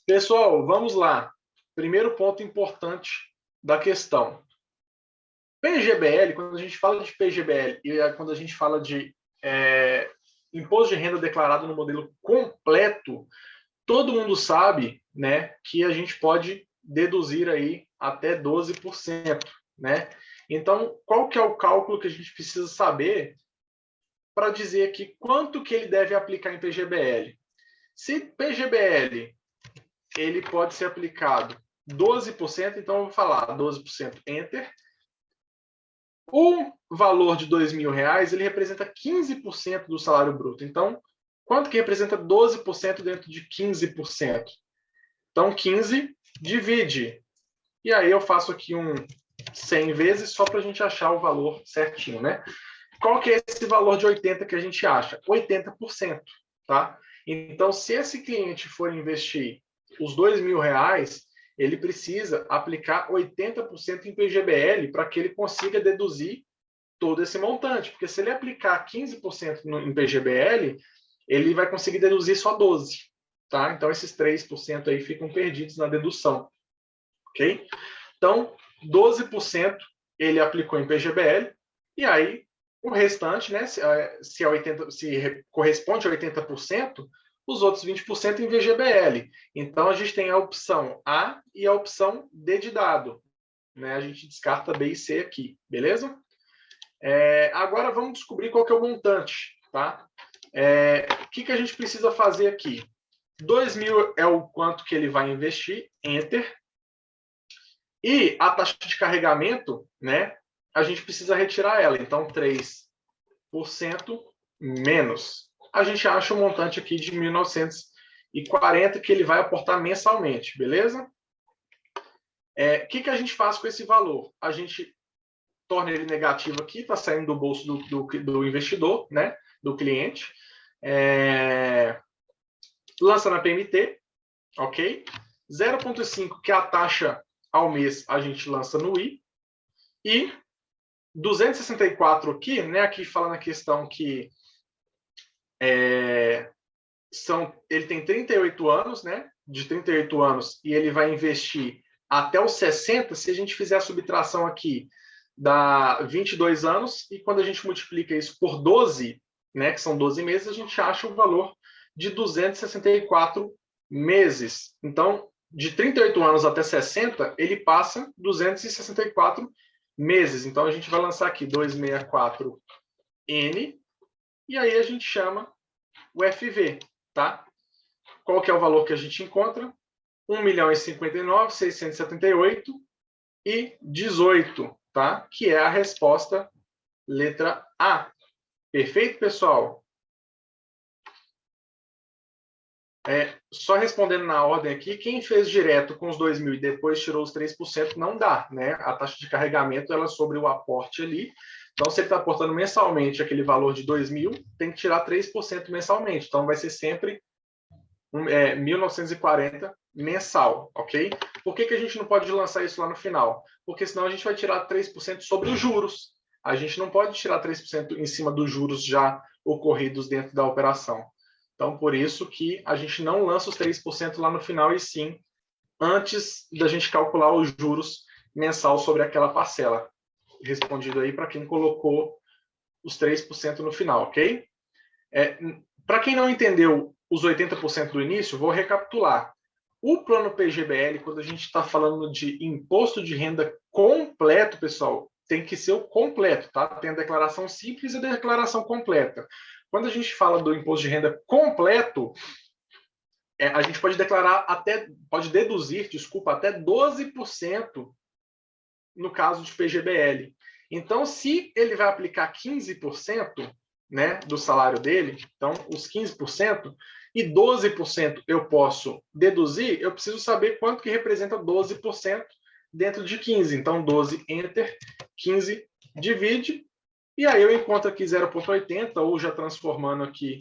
Pessoal, vamos lá. Primeiro ponto importante da questão. PGBL, quando a gente fala de PGBL e quando a gente fala de imposto de renda declarado no modelo completo, todo mundo sabe, né, que a gente pode deduzir aí até 12%, né? Então, qual que é o cálculo que a gente precisa saber para dizer aqui quanto que ele deve aplicar em PGBL? Se PGBL ele pode ser aplicado 12%, então eu vou falar 12% Enter. O valor de R$2.000, ele representa 15% do salário bruto. Então, quanto que representa 12% dentro de 15%? Então, 15 divide. E aí eu faço aqui um 100 vezes só para a gente achar o valor certinho, né? Qual que é esse valor de 80 que a gente acha? 80%, tá? Então, se esse cliente for investir os R$2.000, ele precisa aplicar 80% em PGBL para que ele consiga deduzir todo esse montante. Porque se ele aplicar 15% em PGBL, ele vai conseguir deduzir só 12%. Tá? Então, esses 3% aí ficam perdidos na dedução. Ok? Então, 12% ele aplicou em PGBL, e aí o restante, né, se corresponde a 80%, os outros 20% em VGBL. Então, a gente tem a opção A e a opção D de dado. Né? A gente descarta B e C aqui, beleza? Agora, vamos descobrir qual que é o montante. Tá? O que a gente precisa fazer aqui? 2.000 é o quanto que ele vai investir, enter. E a taxa de carregamento, né, a gente precisa retirar ela. Então, 3% menos. A gente acha um montante aqui de 1.940 que ele vai aportar mensalmente, beleza? O que a gente faz com esse valor? A gente torna ele negativo aqui, está saindo do bolso do investidor, né, do cliente. Lança na PMT, ok? 0,5, que é a taxa ao mês, a gente lança no I. E 264 aqui, né, aqui falando a questão que ele tem 38 anos, né, de 38 anos, e ele vai investir até os 60, se a gente fizer a subtração aqui, dá 22 anos, e quando a gente multiplica isso por 12, né, que são 12 meses, a gente acha o valor de 264 meses. Então, de 38 anos até 60, ele passa 264 meses. Então, a gente vai lançar aqui 264N, e aí a gente chama o FV, tá? Qual que é o valor que a gente encontra? 1.059.678,18, tá? Que é a resposta letra A. Perfeito, pessoal? Só respondendo na ordem aqui, quem fez direto com os 2.000 e depois tirou os 3%, não dá, né? A taxa de carregamento ela é sobre o aporte ali. Então, se ele está aportando mensalmente aquele valor de 2.000, tem que tirar 3% mensalmente. Então, vai ser sempre 1.940 mensal, ok? Por que a gente não pode lançar isso lá no final? Porque senão a gente vai tirar 3% sobre os juros. A gente não pode tirar 3% em cima dos juros já ocorridos dentro da operação. Então, por isso que a gente não lança os 3% lá no final, e sim antes da gente calcular os juros mensal sobre aquela parcela. Respondido aí para quem colocou os 3% no final, ok? Para quem não entendeu os 80% do início, vou recapitular. O plano PGBL, quando a gente está falando de imposto de renda completo, pessoal, tem que ser o completo, tá? Tem a declaração simples e a declaração completa. Quando a gente fala do imposto de renda completo, a gente pode deduzir, até 12% no caso de PGBL. Então, se ele vai aplicar 15%, né, do salário dele, então os 15%, e 12% eu posso deduzir, eu preciso saber quanto que representa 12% dentro de 15. Então, 12, enter, 15, divide, e aí eu encontro aqui 0,80, ou já transformando aqui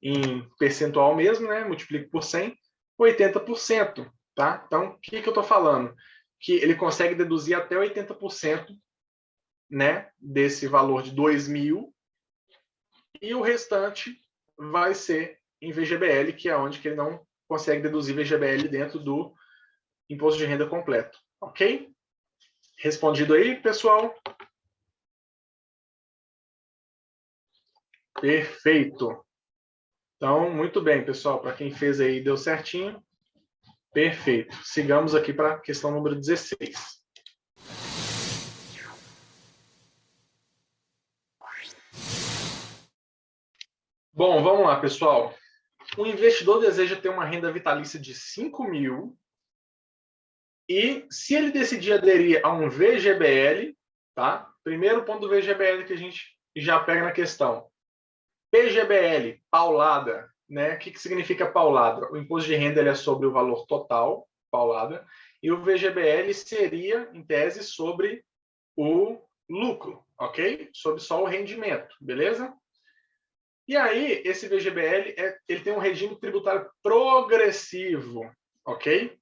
em percentual mesmo, né, multiplico por 100, 80%, tá? Então, o que eu estou falando? Que ele consegue deduzir até 80%, né, desse valor de 2.000, e o restante vai ser em VGBL, que é onde que ele não consegue deduzir VGBL dentro do imposto de renda completo. Ok? Respondido aí, pessoal? Perfeito. Então, muito bem, pessoal. Para quem fez aí, deu certinho. Perfeito. Sigamos aqui para a questão número 16. Bom, vamos lá, pessoal. O investidor deseja ter uma renda vitalícia de 5.000 e, se ele decidir aderir a um VGBL, tá? Primeiro ponto do VGBL que a gente já pega na questão. PGBL, paulada, né? O que significa paulada? O imposto de renda ele é sobre o valor total, paulada, e o VGBL seria, em tese, sobre o lucro, ok? Sobre só o rendimento, beleza? E aí, esse VGBL, ele tem um regime tributário progressivo, ok?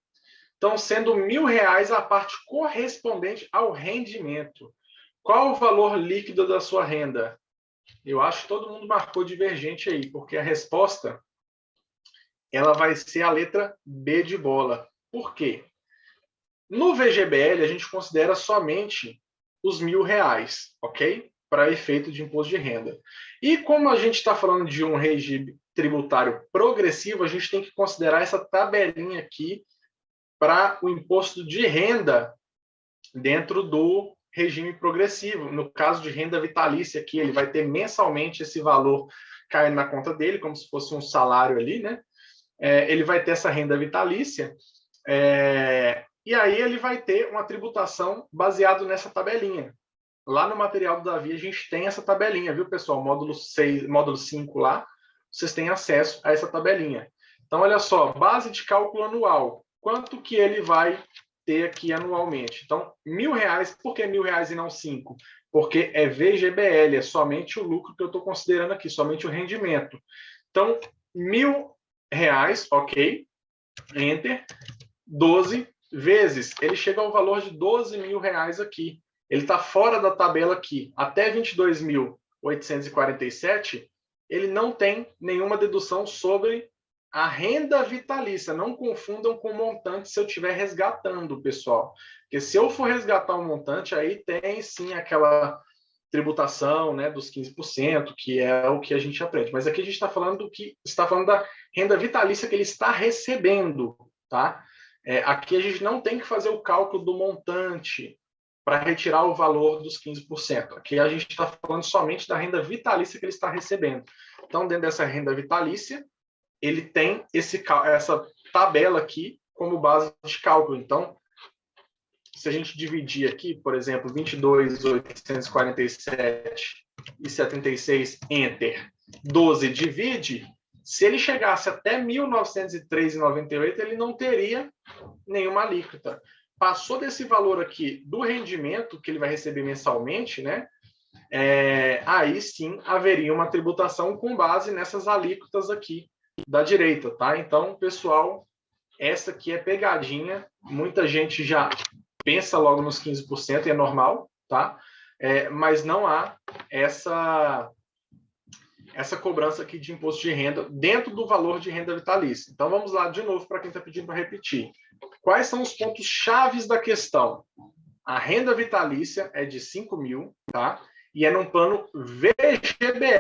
Então, sendo R$1.000 a parte correspondente ao rendimento. Qual o valor líquido da sua renda? Eu acho que todo mundo marcou divergente aí, porque a resposta ela vai ser a letra B de bola. Por quê? No VGBL, a gente considera somente os R$1.000, ok? Para efeito de imposto de renda. E como a gente está falando de um regime tributário progressivo, a gente tem que considerar essa tabelinha aqui para o imposto de renda dentro do regime progressivo. No caso de renda vitalícia aqui, ele vai ter mensalmente esse valor caindo na conta dele, como se fosse um salário ali, né? ele vai ter essa renda vitalícia, e aí ele vai ter uma tributação baseado nessa tabelinha. Lá no material do Davi a gente tem essa tabelinha, viu, pessoal? Módulo 6, módulo 5 lá, vocês têm acesso a essa tabelinha. Então, olha só, base de cálculo anual. Quanto que ele vai ter aqui anualmente? Então, R$1.000. Por que R$1.000 e não 5? Porque é VGBL, é somente o lucro que eu estou considerando aqui, somente o rendimento. Então, R$1.000, ok, enter, 12 vezes, ele chega ao valor de R$12.000 aqui. Ele está fora da tabela aqui. Até 22.847, ele não tem nenhuma dedução sobre a renda vitalícia. Não confundam com montante se eu estiver resgatando, pessoal. Porque se eu for resgatar um montante, aí tem sim aquela tributação, né, dos 15%, que é o que a gente aprende. Mas aqui a gente está falando da renda vitalícia que ele está recebendo, tá? Aqui a gente não tem que fazer o cálculo do montante para retirar o valor dos 15%. Aqui a gente está falando somente da renda vitalícia que ele está recebendo. Então, dentro dessa renda vitalícia, ele tem essa tabela aqui como base de cálculo. Então, se a gente dividir aqui, por exemplo, 22.847,76, enter, 12 divide, se ele chegasse até 1.903,98, ele não teria nenhuma alíquota. Passou desse valor aqui do rendimento que ele vai receber mensalmente, né? Aí sim haveria uma tributação com base nessas alíquotas aqui da direita, tá? Então, pessoal, essa aqui é pegadinha. Muita gente já pensa logo nos 15% e é normal, tá? Mas não há essa cobrança aqui de imposto de renda dentro do valor de renda vitalícia. Então, vamos lá de novo para quem está pedindo para repetir. Quais são os pontos chaves da questão? A renda vitalícia é de 5.000, tá? E é num plano VGBL.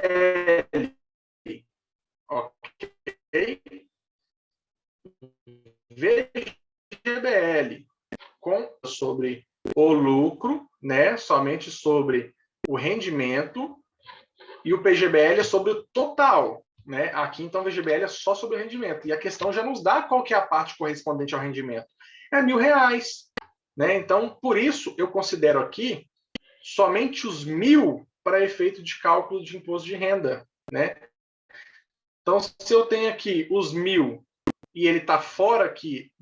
Ok? VGBL. Sobre o lucro, né? Somente sobre o rendimento. E o PGBL é sobre o total, né? Aqui, então, o VGBL é só sobre o rendimento. E a questão já nos dá qual que é a parte correspondente ao rendimento. É R$1.000, né? Então, por isso, eu considero aqui somente os 1.000 para efeito de cálculo de imposto de renda, né? Então, se eu tenho aqui os 1.000 e ele está fora aqui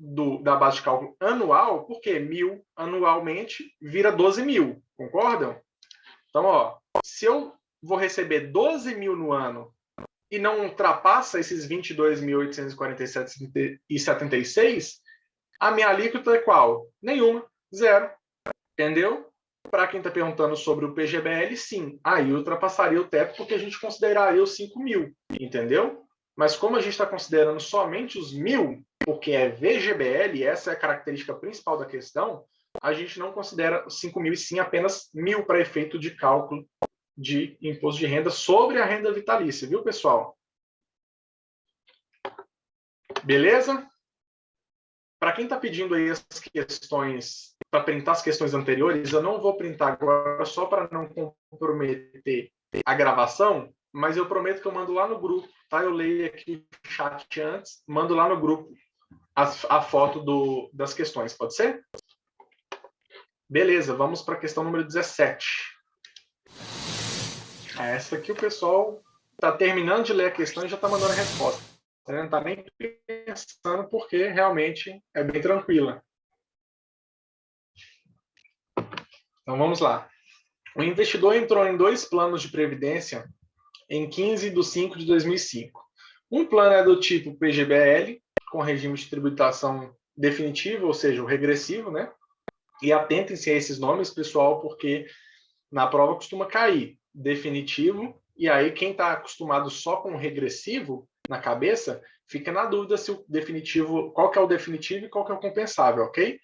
da base de cálculo anual, por quê? 1.000 anualmente vira 12.000, concordam? Então, ó, se eu vou receber 12.000 no ano e não ultrapassa esses 22.847,76, a minha alíquota é qual? Nenhuma, zero. Entendeu? Para quem está perguntando sobre o PGBL, sim, aí ultrapassaria o teto porque a gente consideraria os 5.000, entendeu? Mas como a gente está considerando somente os 1.000, porque é VGBL, essa é a característica principal da questão, a gente não considera os 5.000 e sim apenas 1.000 para efeito de cálculo de imposto de renda sobre a renda vitalícia, viu, pessoal? Beleza? Para quem está pedindo aí as questões, para printar as questões anteriores, eu não vou printar agora só para não comprometer a gravação, mas eu prometo que eu mando lá no grupo, tá? Eu leio aqui o chat antes, mando lá no grupo a foto das questões, pode ser? Beleza, vamos para a questão número 17. Essa aqui o pessoal está terminando de ler a questão e já está mandando a resposta. Não está nem pensando porque realmente é bem tranquila. Então vamos lá. O investidor entrou em 2 planos de previdência em 15/5/2005. Um plano é do tipo PGBL, com regime de tributação definitivo, ou seja, o regressivo, né? E atentem-se a esses nomes, pessoal, porque na prova costuma cair definitivo, e aí quem está acostumado só com o regressivo na cabeça, fica na dúvida se o definitivo, qual que é o definitivo e qual que é o compensável, ok?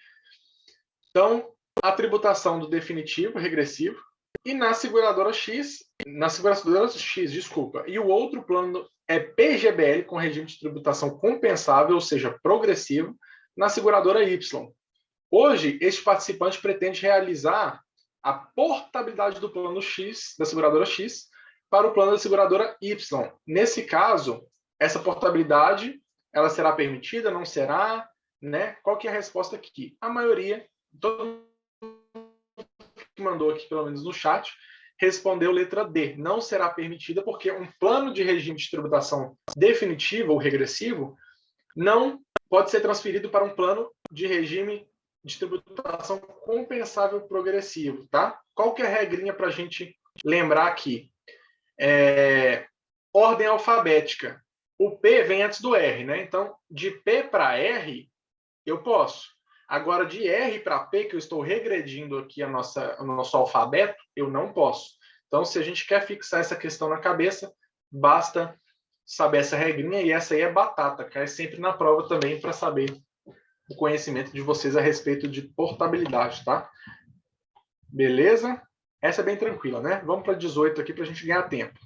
Então, a tributação do definitivo, regressivo, e na seguradora X, desculpa, e o outro plano é PGBL, com regime de tributação compensável, ou seja, progressivo, na seguradora Y. Hoje, este participante pretende realizar a portabilidade do plano X, da seguradora X, para o plano da seguradora Y. Nesse caso, essa portabilidade ela será permitida, não será, né? Qual que é a resposta aqui? A maioria, todo mundo que mandou aqui, pelo menos no chat, respondeu letra D. Não será permitida porque um plano de regime de tributação definitivo ou regressivo não pode ser transferido para um plano de regime de tributação compensável progressivo, tá? Qual que é a regrinha para a gente lembrar aqui? Ordem alfabética. O P vem antes do R, né? Então, de P para R, eu posso. Agora, de R para P, que eu estou regredindo aqui o nosso alfabeto, eu não posso. Então, se a gente quer fixar essa questão na cabeça, basta saber essa regrinha, e essa aí é batata, cai sempre na prova também para saber o conhecimento de vocês a respeito de portabilidade, tá? Beleza? Essa é bem tranquila, né? Vamos para 18 aqui para a gente ganhar tempo.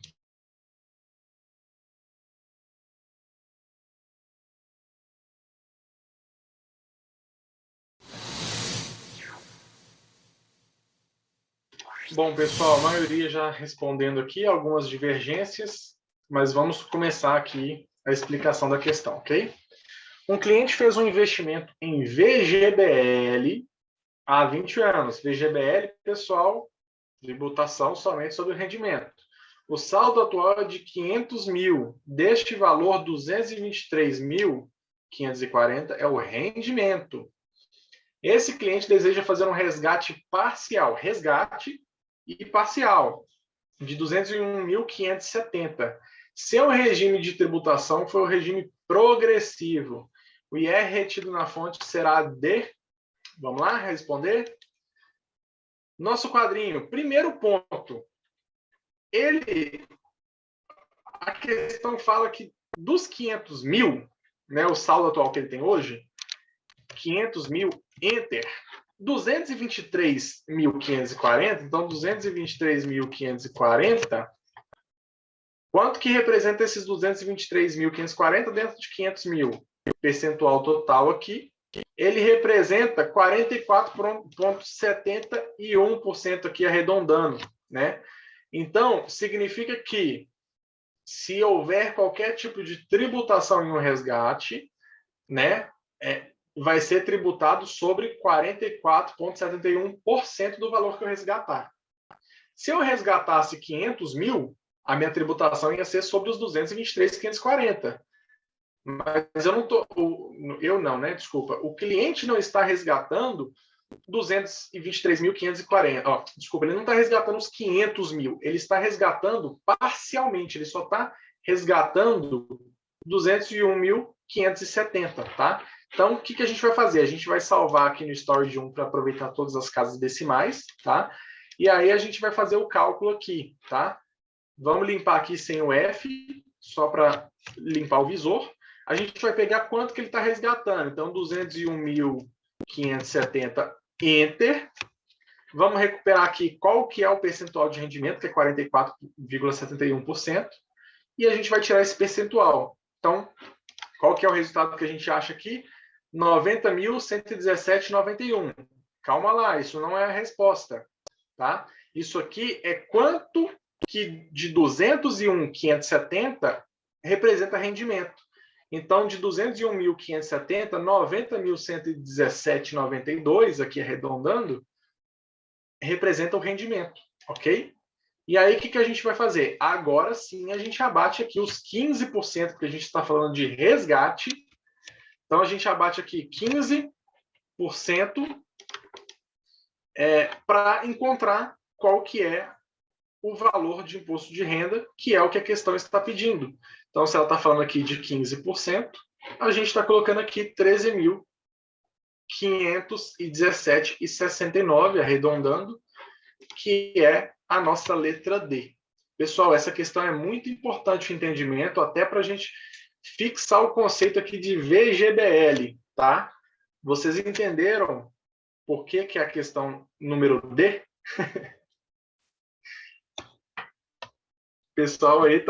Bom, pessoal, a maioria já respondendo aqui, algumas divergências, mas vamos começar aqui a explicação da questão, ok? Um cliente fez um investimento em VGBL há 20 anos. VGBL, pessoal, tributação somente sobre o rendimento. O saldo atual é de 500 mil. Deste valor, 223.540 é o rendimento. Esse cliente deseja fazer um resgate parcial. Resgate e parcial, de 201.570. Seu regime de tributação foi o regime progressivo. O IR retido na fonte será de... Vamos lá, responder? Nosso quadrinho, primeiro ponto. A questão fala que dos 500 mil, né, o saldo atual que ele tem hoje, 500 mil, enter. 223.540, então 223.540, quanto que representa esses 223.540 dentro de 500 mil? Percentual total aqui, ele representa 44,71% aqui arredondando, né? Então, significa que se houver qualquer tipo de tributação em um resgate, né, vai ser tributado sobre 44,71% do valor que eu resgatar. Se eu resgatasse 500 mil, a minha tributação ia ser sobre os 223.540. Mas eu não tô, né? Desculpa. O cliente não está resgatando 223.540. Desculpa, ele não está resgatando os 500 mil. Ele está resgatando parcialmente. Ele só está resgatando 201.570, tá? Então, o que a gente vai fazer? A gente vai salvar aqui no Storage 1 para aproveitar todas as casas decimais, tá? E aí a gente vai fazer o cálculo aqui, tá? Vamos limpar aqui sem o F, só para limpar o visor. A gente vai pegar quanto que ele está resgatando. Então, 201.570, enter. Vamos recuperar aqui qual que é o percentual de rendimento, que é 44,71%. E a gente vai tirar esse percentual. Então, qual que é o resultado que a gente acha aqui? 90.117,91. Calma lá, isso não é a resposta, tá? Isso aqui é quanto que de 201.570 representa rendimento. Então, de 201.570, 90.117,92, aqui arredondando, representa o rendimento, ok? E aí, o que a gente vai fazer? Agora sim, a gente abate aqui os 15%, que a gente está falando de resgate. Então, a gente abate aqui 15% para encontrar qual que é o valor de imposto de renda, que é o que a questão está pedindo. Então, se ela está falando aqui de 15%, a gente está colocando aqui 13.517,69, arredondando, que é a nossa letra D. Pessoal, essa questão é muito importante o entendimento, até para a gente fixar o conceito aqui de VGBL, tá? Vocês entenderam por que é a questão número D? O pessoal aí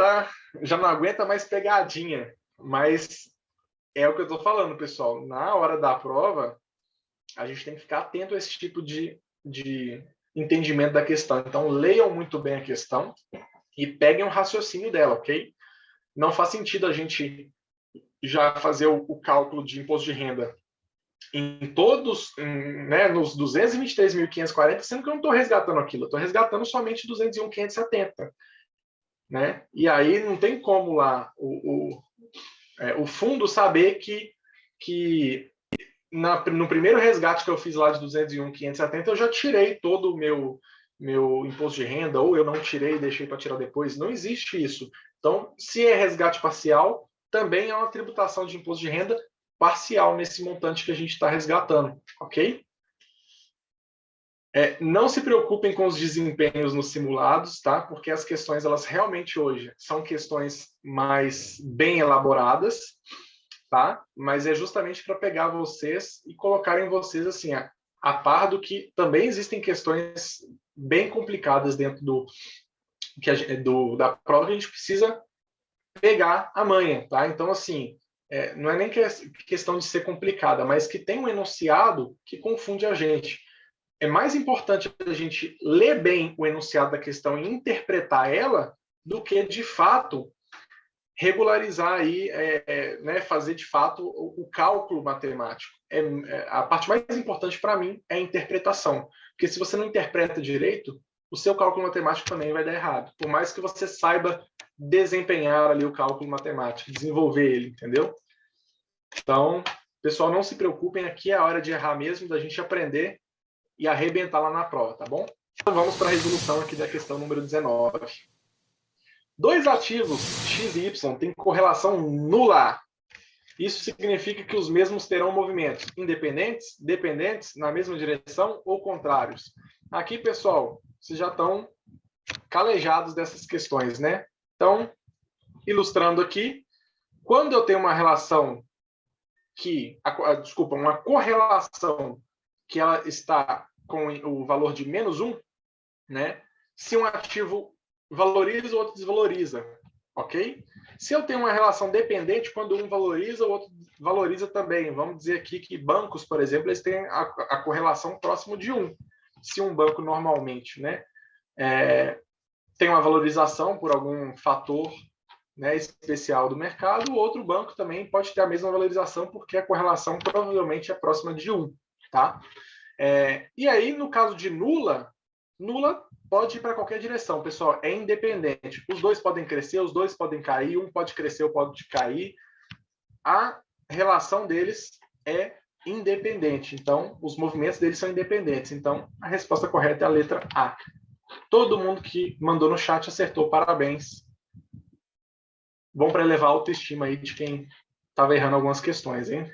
já não aguenta mais pegadinha, mas é o que eu estou falando, pessoal. Na hora da prova, a gente tem que ficar atento a esse tipo de entendimento da questão. Então, leiam muito bem a questão e peguem o raciocínio dela, ok? Não faz sentido a gente já fazer o cálculo de imposto de renda em todos, né, nos 223.540, sendo que eu não estou resgatando aquilo, eu estou resgatando somente 201.570. Né? E aí não tem como lá o fundo saber que no primeiro resgate que eu fiz lá de 201.570, eu já tirei todo o meu imposto de renda, ou eu não tirei e deixei para tirar depois. Não existe isso. Então, se é resgate parcial, também é uma tributação de imposto de renda parcial nesse montante que a gente está resgatando, ok? Não se preocupem com os desempenhos nos simulados, tá? Porque as questões, elas realmente hoje são questões mais bem elaboradas, tá? Mas é justamente para pegar vocês e colocarem vocês assim a par do que também existem questões bem complicadas dentro da prova que a gente precisa pegar a manha, tá? Então, assim, não é nem questão de ser complicada, mas que tem um enunciado que confunde a gente. É mais importante a gente ler bem o enunciado da questão e interpretar ela do que, de fato, regularizar aí, né, fazer, de fato, o cálculo matemático. A parte mais importante para mim é a interpretação. Porque se você não interpreta direito, o seu cálculo matemático também vai dar errado. Por mais que você saiba desempenhar ali o cálculo matemático, desenvolver ele, entendeu? Então, pessoal, não se preocupem, aqui é a hora de errar mesmo, da gente aprender e arrebentar lá na prova, tá bom? Então vamos para a resolução aqui da questão número 19. Dois ativos x e y têm correlação nula. Isso significa que os mesmos terão movimentos independentes, dependentes, na mesma direção ou contrários. Aqui, pessoal, vocês já estão calejados dessas questões, né? Então, ilustrando aqui, quando eu tenho uma relação uma correlação que ela está com o valor de -1, né? Se um ativo valoriza, o outro desvaloriza, ok? Se eu tenho uma relação dependente, quando um valoriza, o outro valoriza também. Vamos dizer aqui que bancos, por exemplo, eles têm a correlação próximo de 1. Se um banco normalmente, né, tem uma valorização por algum fator, né, especial do mercado, o outro banco também pode ter a mesma valorização, porque a correlação provavelmente é próxima de 1. Tá? E aí, no caso de nula pode ir para qualquer direção, pessoal, é independente. Os dois podem crescer, os dois podem cair, um pode crescer ou pode cair. A relação deles é independente, então os movimentos deles são independentes. Então, a resposta correta é a letra A. Todo mundo que mandou no chat acertou, parabéns. Bom para elevar a autoestima aí de quem estava errando algumas questões, hein?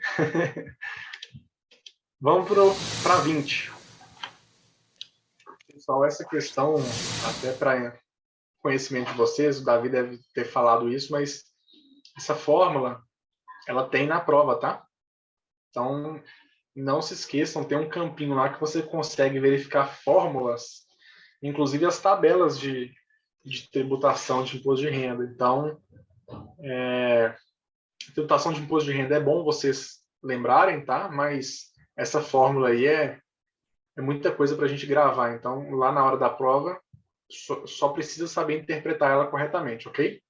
Vamos para 20. Pessoal, essa questão, até para conhecimento de vocês, o Davi deve ter falado isso, mas essa fórmula, ela tem na prova, tá? Então, não se esqueçam, tem um campinho lá que você consegue verificar fórmulas, inclusive as tabelas de tributação de imposto de renda. Então, tributação de imposto de renda é bom vocês lembrarem, tá? Mas essa fórmula aí é muita coisa para a gente gravar. Então, lá na hora da prova, só precisa saber interpretar ela corretamente, ok?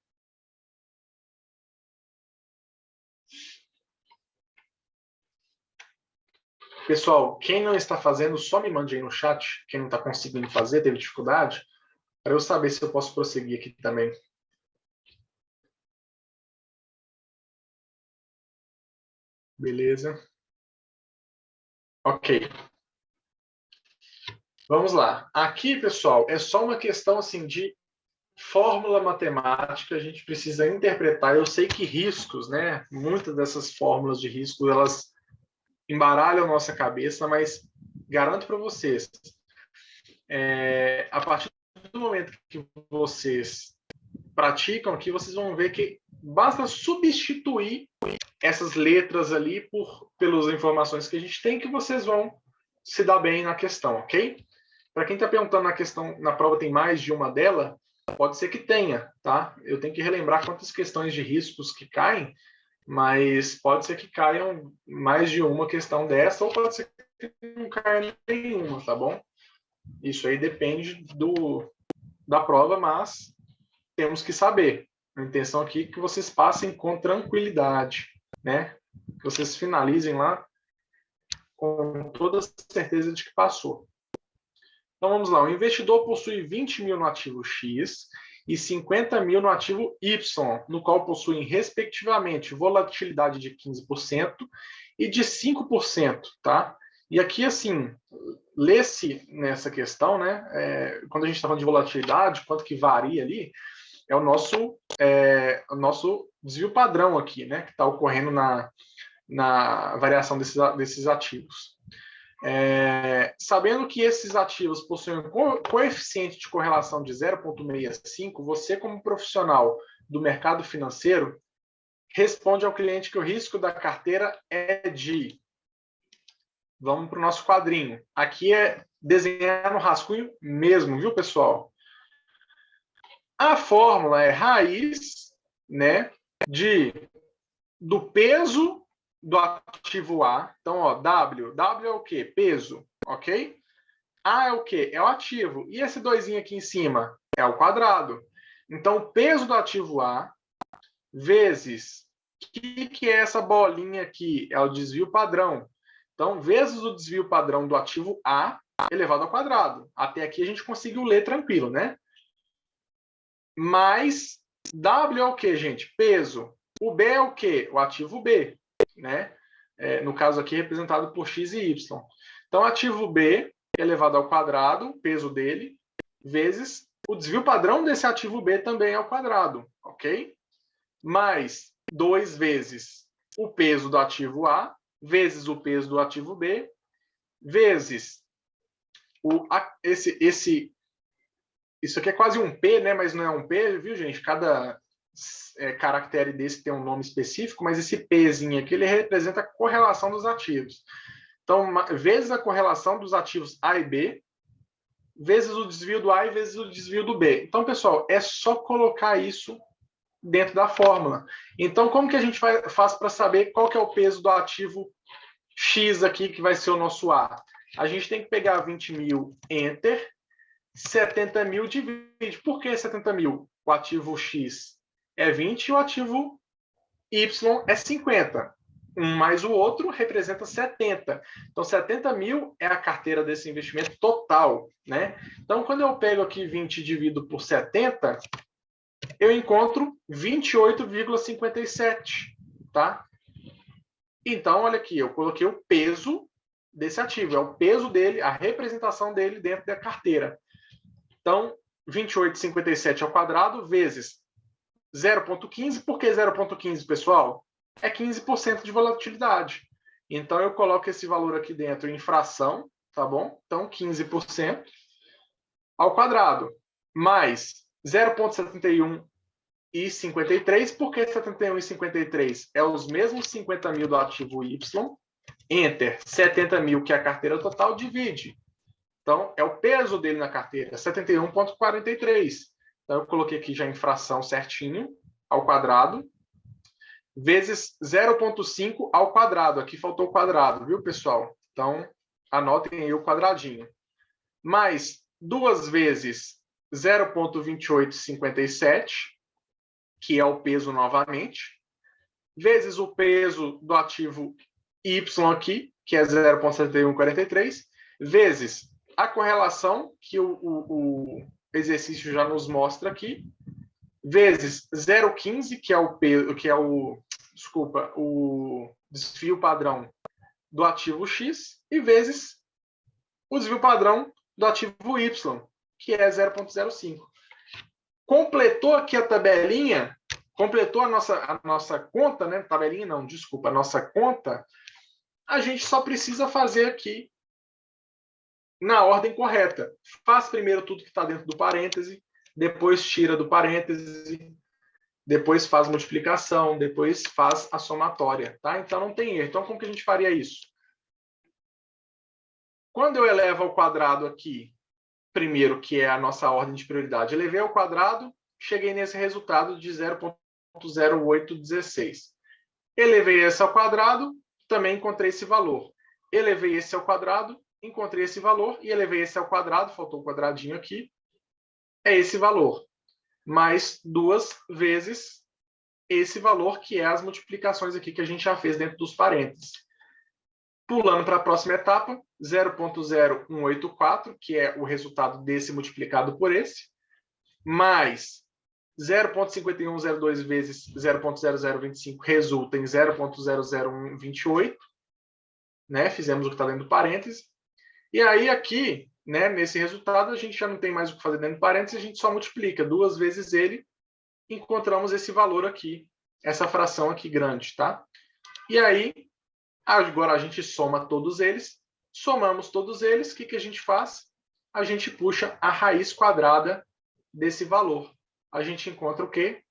Pessoal, quem não está fazendo, só me mande aí no chat. Quem não está conseguindo fazer, teve dificuldade, para eu saber se eu posso prosseguir aqui também. Beleza. Ok. Vamos lá. Aqui, pessoal, é só uma questão assim de fórmula matemática, a gente precisa interpretar. Eu sei que riscos, né? Muitas dessas fórmulas de risco, elas embaralham a nossa cabeça, mas garanto para vocês, a partir do momento que vocês praticam aqui, vocês vão ver que basta substituir essas letras ali pelas informações que a gente tem, que vocês vão se dar bem na questão, ok? Para quem está perguntando na questão, na prova tem mais de uma dela, pode ser que tenha, tá? Eu tenho que relembrar quantas questões de riscos que caem, mas pode ser que caiam mais de uma questão dessa, ou pode ser que não caia nenhuma, tá bom? Isso aí depende da prova, mas temos que saber. A intenção aqui é que vocês passem com tranquilidade, né? Que vocês finalizem lá com toda certeza de que passou. Então vamos lá, o investidor possui 20 mil no ativo X e 50 mil no ativo Y, no qual possuem, respectivamente, volatilidade de 15% e de 5%, tá? E aqui, assim, lê-se nessa questão, né? Quando a gente está falando de volatilidade, quanto que varia ali, é o nosso desvio padrão aqui, né? Que está ocorrendo na variação desses ativos. Sabendo que esses ativos possuem um coeficiente de correlação de 0,65, você, como profissional do mercado financeiro, responde ao cliente que o risco da carteira é de... Vamos para o nosso quadrinho. Aqui é desenhar no rascunho mesmo, viu, pessoal? A fórmula é raiz, né, do peso do ativo A. Então, ó, W é o quê? Peso, ok? A é o quê? É o ativo. E esse doisinho aqui em cima? É o quadrado. Então, o peso do ativo A vezes... O que é essa bolinha aqui? É o desvio padrão. Então, vezes o desvio padrão do ativo A elevado ao quadrado. Até aqui a gente conseguiu ler tranquilo, né? Mais W é o quê, gente? Peso. O B é o quê? O ativo B, né? No caso aqui, representado por X e Y. Então, ativo B elevado ao quadrado, o peso dele, vezes o desvio padrão desse ativo B também ao quadrado, ok? Mais 2 vezes o peso do ativo A, vezes o peso do ativo B, vezes isso aqui é quase um P, né? Mas não é um P, viu, gente? Cada caractere desse tem um nome específico, mas esse Pzinho aqui, ele representa a correlação dos ativos. Então, vezes a correlação dos ativos A e B, vezes o desvio do A e vezes o desvio do B. Então, pessoal, é só colocar isso dentro da fórmula. Então, como que a gente faz para saber qual que é o peso do ativo X aqui, que vai ser o nosso A? A gente tem que pegar 20 mil, enter, 70 mil divide. Por que 70 mil? O ativo X é 20 e o ativo Y é 50. Um mais o outro representa 70. Então, 70 mil é a carteira desse investimento total, né? Então, quando eu pego aqui 20 e divido por 70, eu encontro 28,57, tá? Então, olha aqui, eu coloquei o peso desse ativo, é o peso dele, a representação dele dentro da carteira. Então, 28,57 ao quadrado vezes 0,15. Por que 0,15, pessoal? É 15% de volatilidade. Então, eu coloco esse valor aqui dentro em fração, tá bom? Então, 15% ao quadrado, mais 0,71 e 53. Por que 71 e 53? É os mesmos 50 mil do ativo Y, enter, 70 mil, que é a carteira total, divide. Então, é o peso dele na carteira, 71,43. Então, eu coloquei aqui já em fração certinho, ao quadrado, vezes 0,5 ao quadrado. Aqui faltou o quadrado, viu, pessoal? Então, anotem aí o quadradinho. Mais 2 vezes 0,2857, que é o peso novamente, vezes o peso do ativo Y aqui, que é 0,7143, vezes a correlação, que o exercício já nos mostra aqui, vezes 0,15, que é o desvio padrão do ativo X, e vezes o desvio padrão do ativo Y, que é 0,05. Completou aqui a tabelinha, completou a nossa conta, né? Tabelinha não, desculpa, a nossa conta, a gente só precisa fazer aqui na ordem correta. Faz primeiro tudo que está dentro do parêntese, depois tira do parêntese, depois faz multiplicação, depois faz a somatória, tá? Então não tem erro. Então como que a gente faria isso? Quando eu elevo ao quadrado aqui, primeiro, que é a nossa ordem de prioridade, elevei ao quadrado, cheguei nesse resultado de 0,0816. Elevei esse ao quadrado, também encontrei esse valor. Elevei esse ao quadrado, encontrei esse valor, e elevei esse ao quadrado, faltou um quadradinho aqui, é esse valor. Mais 2 vezes esse valor, que é as multiplicações aqui que a gente já fez dentro dos parênteses. Pulando para a próxima etapa, 0,0184, que é o resultado desse multiplicado por esse, mais 0,5102 vezes 0,0025 resulta em 0,00128, né? Fizemos o que está dentro do parêntese. E aí aqui, né, nesse resultado, a gente já não tem mais o que fazer dentro do parêntese, a gente só multiplica 2 vezes ele, encontramos esse valor aqui, essa fração aqui grande, tá? E aí, agora a gente soma todos eles, somamos todos eles, o que a gente faz? A gente puxa a raiz quadrada desse valor. A gente encontra o quê?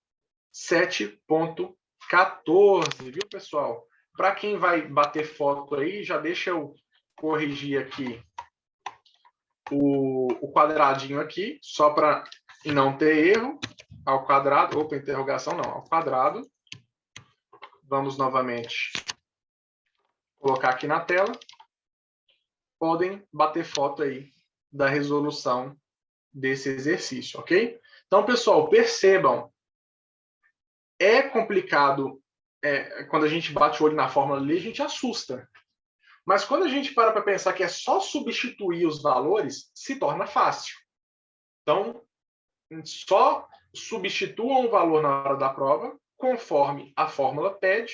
7,14, viu, pessoal? Para quem vai bater foto aí, já deixa eu corrigir aqui o quadradinho aqui, só para não ter erro. Ao quadrado, opa, interrogação não, ao quadrado. Vamos novamente colocar aqui na tela. Podem bater foto aí da resolução desse exercício, ok? Então, pessoal, percebam, é complicado, quando a gente bate o olho na fórmula ali, a gente assusta. Mas quando a gente para pensar que é só substituir os valores, se torna fácil. Então, só substituam o valor na hora da prova, conforme a fórmula pede,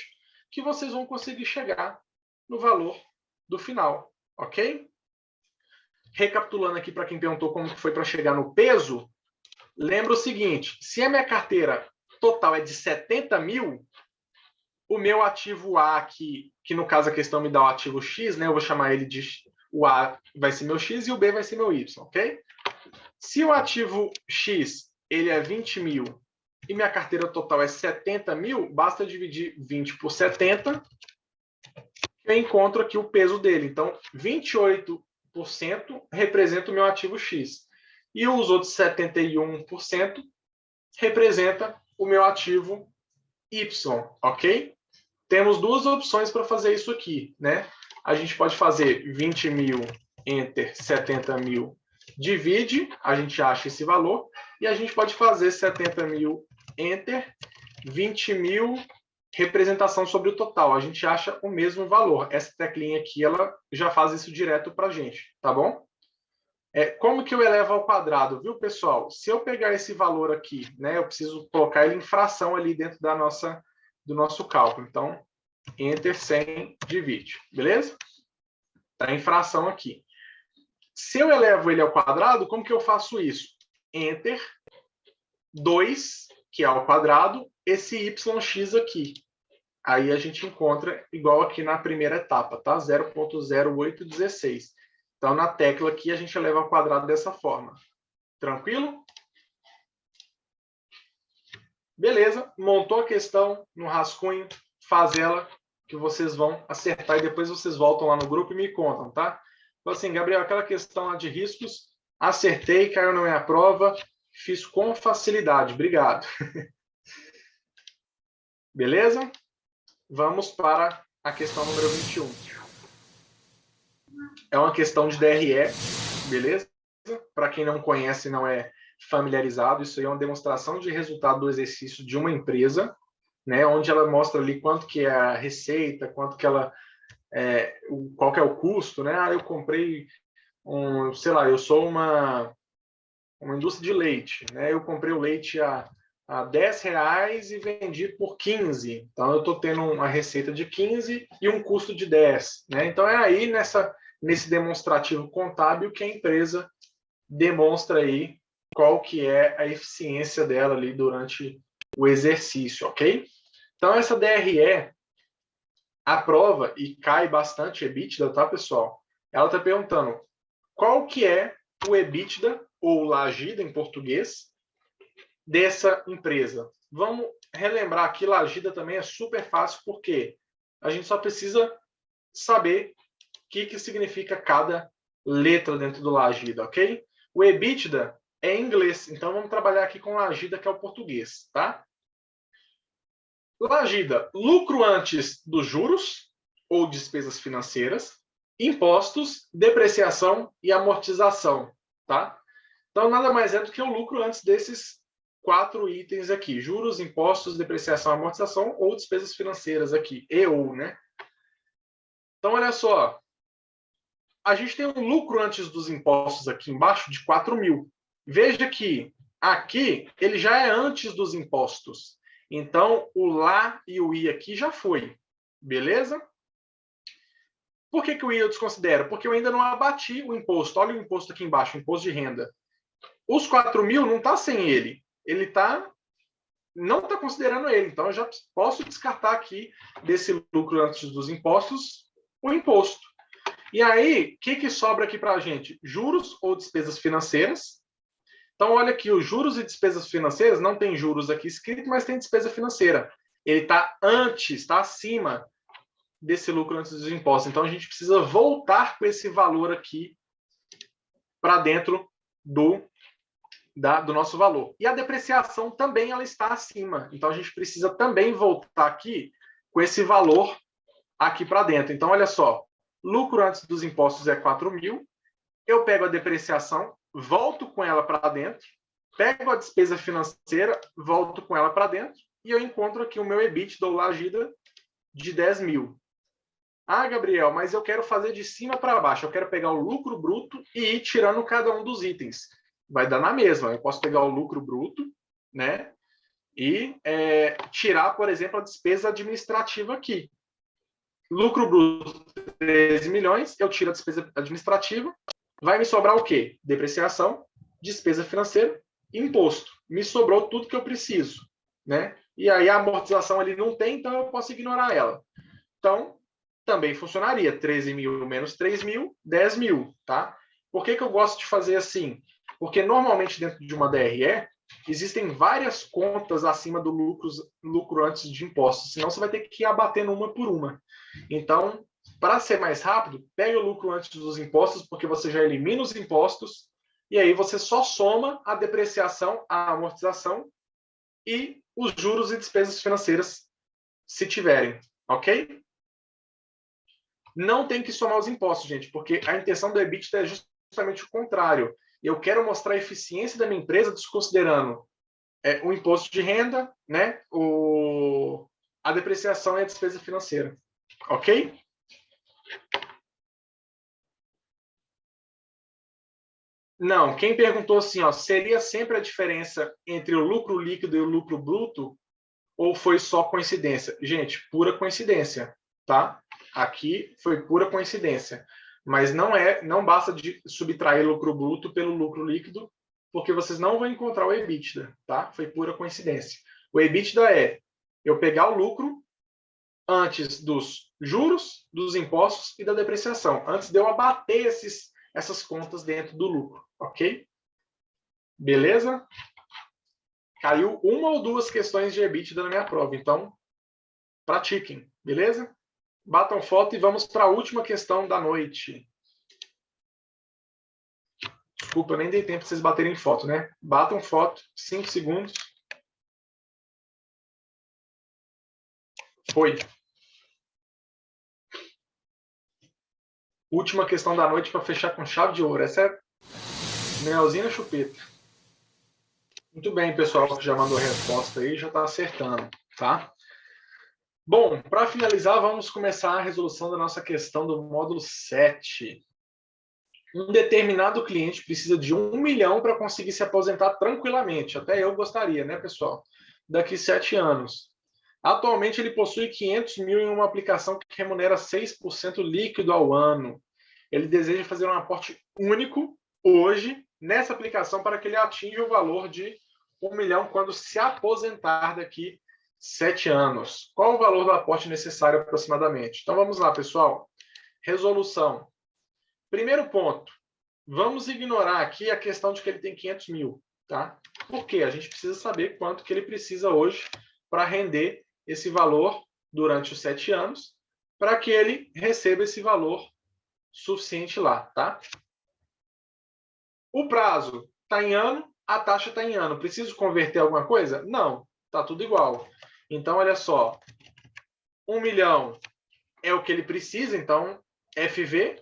que vocês vão conseguir chegar no valor do final, ok? Recapitulando aqui para quem perguntou como foi para chegar no peso, lembra o seguinte, se a minha carteira total é de 70 mil, o meu ativo A aqui, que no caso a questão me dá o ativo X, né? Eu vou chamar ele de... O A vai ser meu X e o B vai ser meu Y, ok? Se o ativo X ele é 20 mil e minha carteira total é 70 mil, basta dividir 20 por 70, eu encontro aqui o peso dele. Então, 28% representa o meu ativo X. E os outros 71% representa o meu ativo Y, ok? Temos duas opções para fazer isso aqui, né? A gente pode fazer 20 mil enter 70 mil divide, a gente acha esse valor, e a gente pode fazer 70 mil enter 20 mil representação sobre o total. A gente acha o mesmo valor. Essa teclinha aqui, ela já faz isso direto para a gente, tá bom? Como que eu elevo ao quadrado, viu, pessoal? Se eu pegar esse valor aqui, né, eu preciso colocar ele em fração ali dentro do nosso cálculo. Então, enter 100 divide, beleza? Está em fração aqui. Se eu elevo ele ao quadrado, como que eu faço isso? Enter 2, que é ao quadrado, esse yx aqui. Aí a gente encontra igual aqui na primeira etapa, tá? 0,0816. Então, na tecla aqui, a gente eleva ao quadrado dessa forma. Tranquilo? Beleza, montou a questão no rascunho, faz ela, que vocês vão acertar e depois vocês voltam lá no grupo e me contam, tá? Então, assim, Gabriel, aquela questão lá de riscos, acertei, caiu na minha prova, fiz com facilidade. Obrigado. Beleza? Vamos para a questão número 21. É uma questão de DRE, beleza? Para quem não conhece, não é familiarizado, isso aí é uma demonstração de resultado do exercício de uma empresa, né, onde ela mostra ali quanto que é a receita, quanto que ela qual que é o custo, né? Eu comprei sei lá, eu sou uma indústria de leite, né? Eu comprei o leite a R$10 e vendi por 15. Então eu estou tendo uma receita de 15 e um custo de 10, né? Então é aí nesse demonstrativo contábil que a empresa demonstra aí qual que é a eficiência dela ali durante o exercício, ok? Então essa DRE, a prova, e cai bastante EBITDA, tá, pessoal? Ela está perguntando qual que é o EBITDA, ou Lagida em português, dessa empresa. Vamos relembrar que Lagida também é super fácil, porque a gente só precisa saber o que significa cada letra dentro do Lagida, ok? O EBITDA é em inglês, então vamos trabalhar aqui com Lagida, que é o português, tá? Lagida, lucro antes dos juros ou despesas financeiras, impostos, depreciação e amortização, tá? Então, nada mais é do que o lucro antes desses 4 itens aqui: juros, impostos, depreciação, amortização ou despesas financeiras aqui, ou, né? Então, olha só. A gente tem um lucro antes dos impostos aqui embaixo de 4 mil. Veja que aqui ele já é antes dos impostos. Então, o lá e o i aqui já foi. Beleza? Por que o i eu desconsidero? Porque eu ainda não abati o imposto. Olha o imposto aqui embaixo, o imposto de renda. Os 4 mil não está sem ele. Ele não está considerando ele. Então, eu já posso descartar aqui desse lucro antes dos impostos o imposto. E aí, o que sobra aqui para a gente? Juros ou despesas financeiras. Então, olha aqui, os juros e despesas financeiras, não tem juros aqui escrito, mas tem despesa financeira. Ele está antes, está acima desse lucro antes dos impostos. Então, a gente precisa voltar com esse valor aqui para dentro do nosso valor. E a depreciação também ela está acima. Então, a gente precisa também voltar aqui com esse valor aqui para dentro. Então, olha só. Lucro antes dos impostos é 4 mil. Eu pego a depreciação, volto com ela para dentro, pego a despesa financeira, volto com ela para dentro, e eu encontro aqui o meu EBITDA ou lagida de 10 mil. Ah, Gabriel, mas eu quero fazer de cima para baixo. Eu quero pegar o lucro bruto e ir tirando cada um dos itens. Vai dar na mesma. Eu posso pegar o lucro bruto, né? E tirar, por exemplo, a despesa administrativa aqui. Lucro bruto 13 milhões, eu tiro a despesa administrativa, vai me sobrar o quê? Depreciação, despesa financeira, imposto. Me sobrou tudo que eu preciso, né? E aí a amortização ali não tem, então eu posso ignorar ela. Então, também funcionaria. 13 mil menos 3 mil, 10 mil, tá? Por que eu gosto de fazer assim? Porque normalmente dentro de uma DRE, existem várias contas acima do lucro antes de impostos, senão você vai ter que ir abatendo uma por uma. Então, para ser mais rápido, pega o lucro antes dos impostos, porque você já elimina os impostos, e aí você só soma a depreciação, a amortização e os juros e despesas financeiras, se tiverem, ok? Não tem que somar os impostos, gente, porque a intenção do EBITDA é justamente o contrário. Eu quero mostrar a eficiência da minha empresa desconsiderando o imposto de renda, né? A depreciação e a despesa financeira. Ok? Não, quem perguntou assim, ó, seria sempre a diferença entre o lucro líquido e o lucro bruto ou foi só coincidência? Gente, pura coincidência, tá? Aqui foi pura coincidência. Mas não basta de subtrair lucro bruto pelo lucro líquido, porque vocês não vão encontrar o EBITDA, tá? Foi pura coincidência. O EBITDA é eu pegar o lucro antes dos juros, dos impostos e da depreciação, antes de eu abater essas contas dentro do lucro, ok? Beleza? Caiu uma ou duas questões de EBITDA na minha prova, então pratiquem, beleza? Batam foto e vamos para a última questão da noite. Desculpa, eu nem dei tempo para vocês baterem foto, né? Batam foto, 5 segundos. Foi. Última questão da noite para fechar com chave de ouro. Essa é melzinha na chupeta. Muito bem, pessoal que já mandou a resposta aí, já está acertando, tá? Bom, para finalizar, vamos começar a resolução da nossa questão do módulo 7. Um determinado cliente precisa de 1 milhão para conseguir se aposentar tranquilamente. Até eu gostaria, né, pessoal? Daqui 7 anos. Atualmente, ele possui 500 mil em uma aplicação que remunera 6% líquido ao ano. Ele deseja fazer um aporte único hoje nessa aplicação para que ele atinja o valor de 1 milhão quando se aposentar daqui 7 anos. Qual o valor do aporte necessário aproximadamente? Então, vamos lá, pessoal. Resolução. Primeiro ponto. Vamos ignorar aqui a questão de que ele tem 500 mil. Tá? Por quê? A gente precisa saber quanto que ele precisa hoje para render esse valor durante os 7 anos, para que ele receba esse valor suficiente lá, tá? O prazo está em ano, a taxa está em ano. Preciso converter alguma coisa? Não, está tudo igual. Então, olha só, 1 milhão é o que ele precisa, então FV,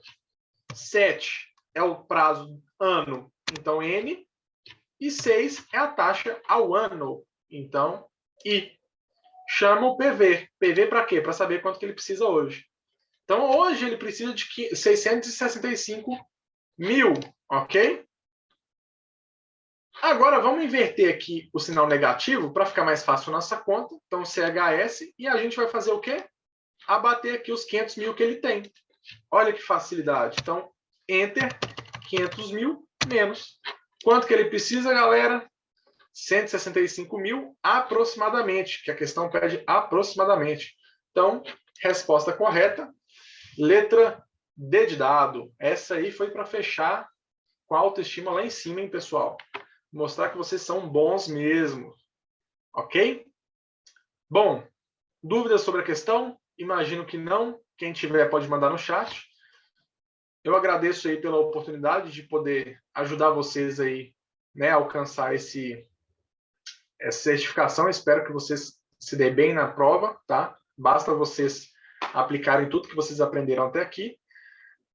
7 é o prazo ano, então N, E 6 é a taxa ao ano. Então, I. Chama o PV. PV para quê? Para saber quanto que ele precisa hoje. Então, hoje ele precisa de 665 mil, ok? Agora, vamos inverter aqui o sinal negativo para ficar mais fácil nossa conta. Então, CHS, e a gente vai fazer o quê? Abater aqui os 500 mil que ele tem. Olha que facilidade. Então, Enter, 500 mil menos. Quanto que ele precisa, galera? 165 mil aproximadamente, que a questão pede aproximadamente. Então, resposta correta, letra D de dado. Essa aí foi para fechar com a autoestima lá em cima, hein, pessoal? Mostrar que vocês são bons mesmo. Ok? Bom, dúvidas sobre a questão? Imagino que não. Quem tiver pode mandar no chat. Eu agradeço aí pela oportunidade de poder ajudar vocês aí, né, a alcançar essa certificação. Espero que vocês se deem bem na prova, tá? Basta vocês aplicarem tudo que vocês aprenderam até aqui.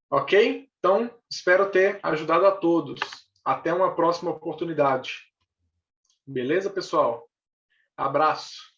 Ok? Então, espero ter ajudado a todos. Até uma próxima oportunidade. Beleza, pessoal? Abraço.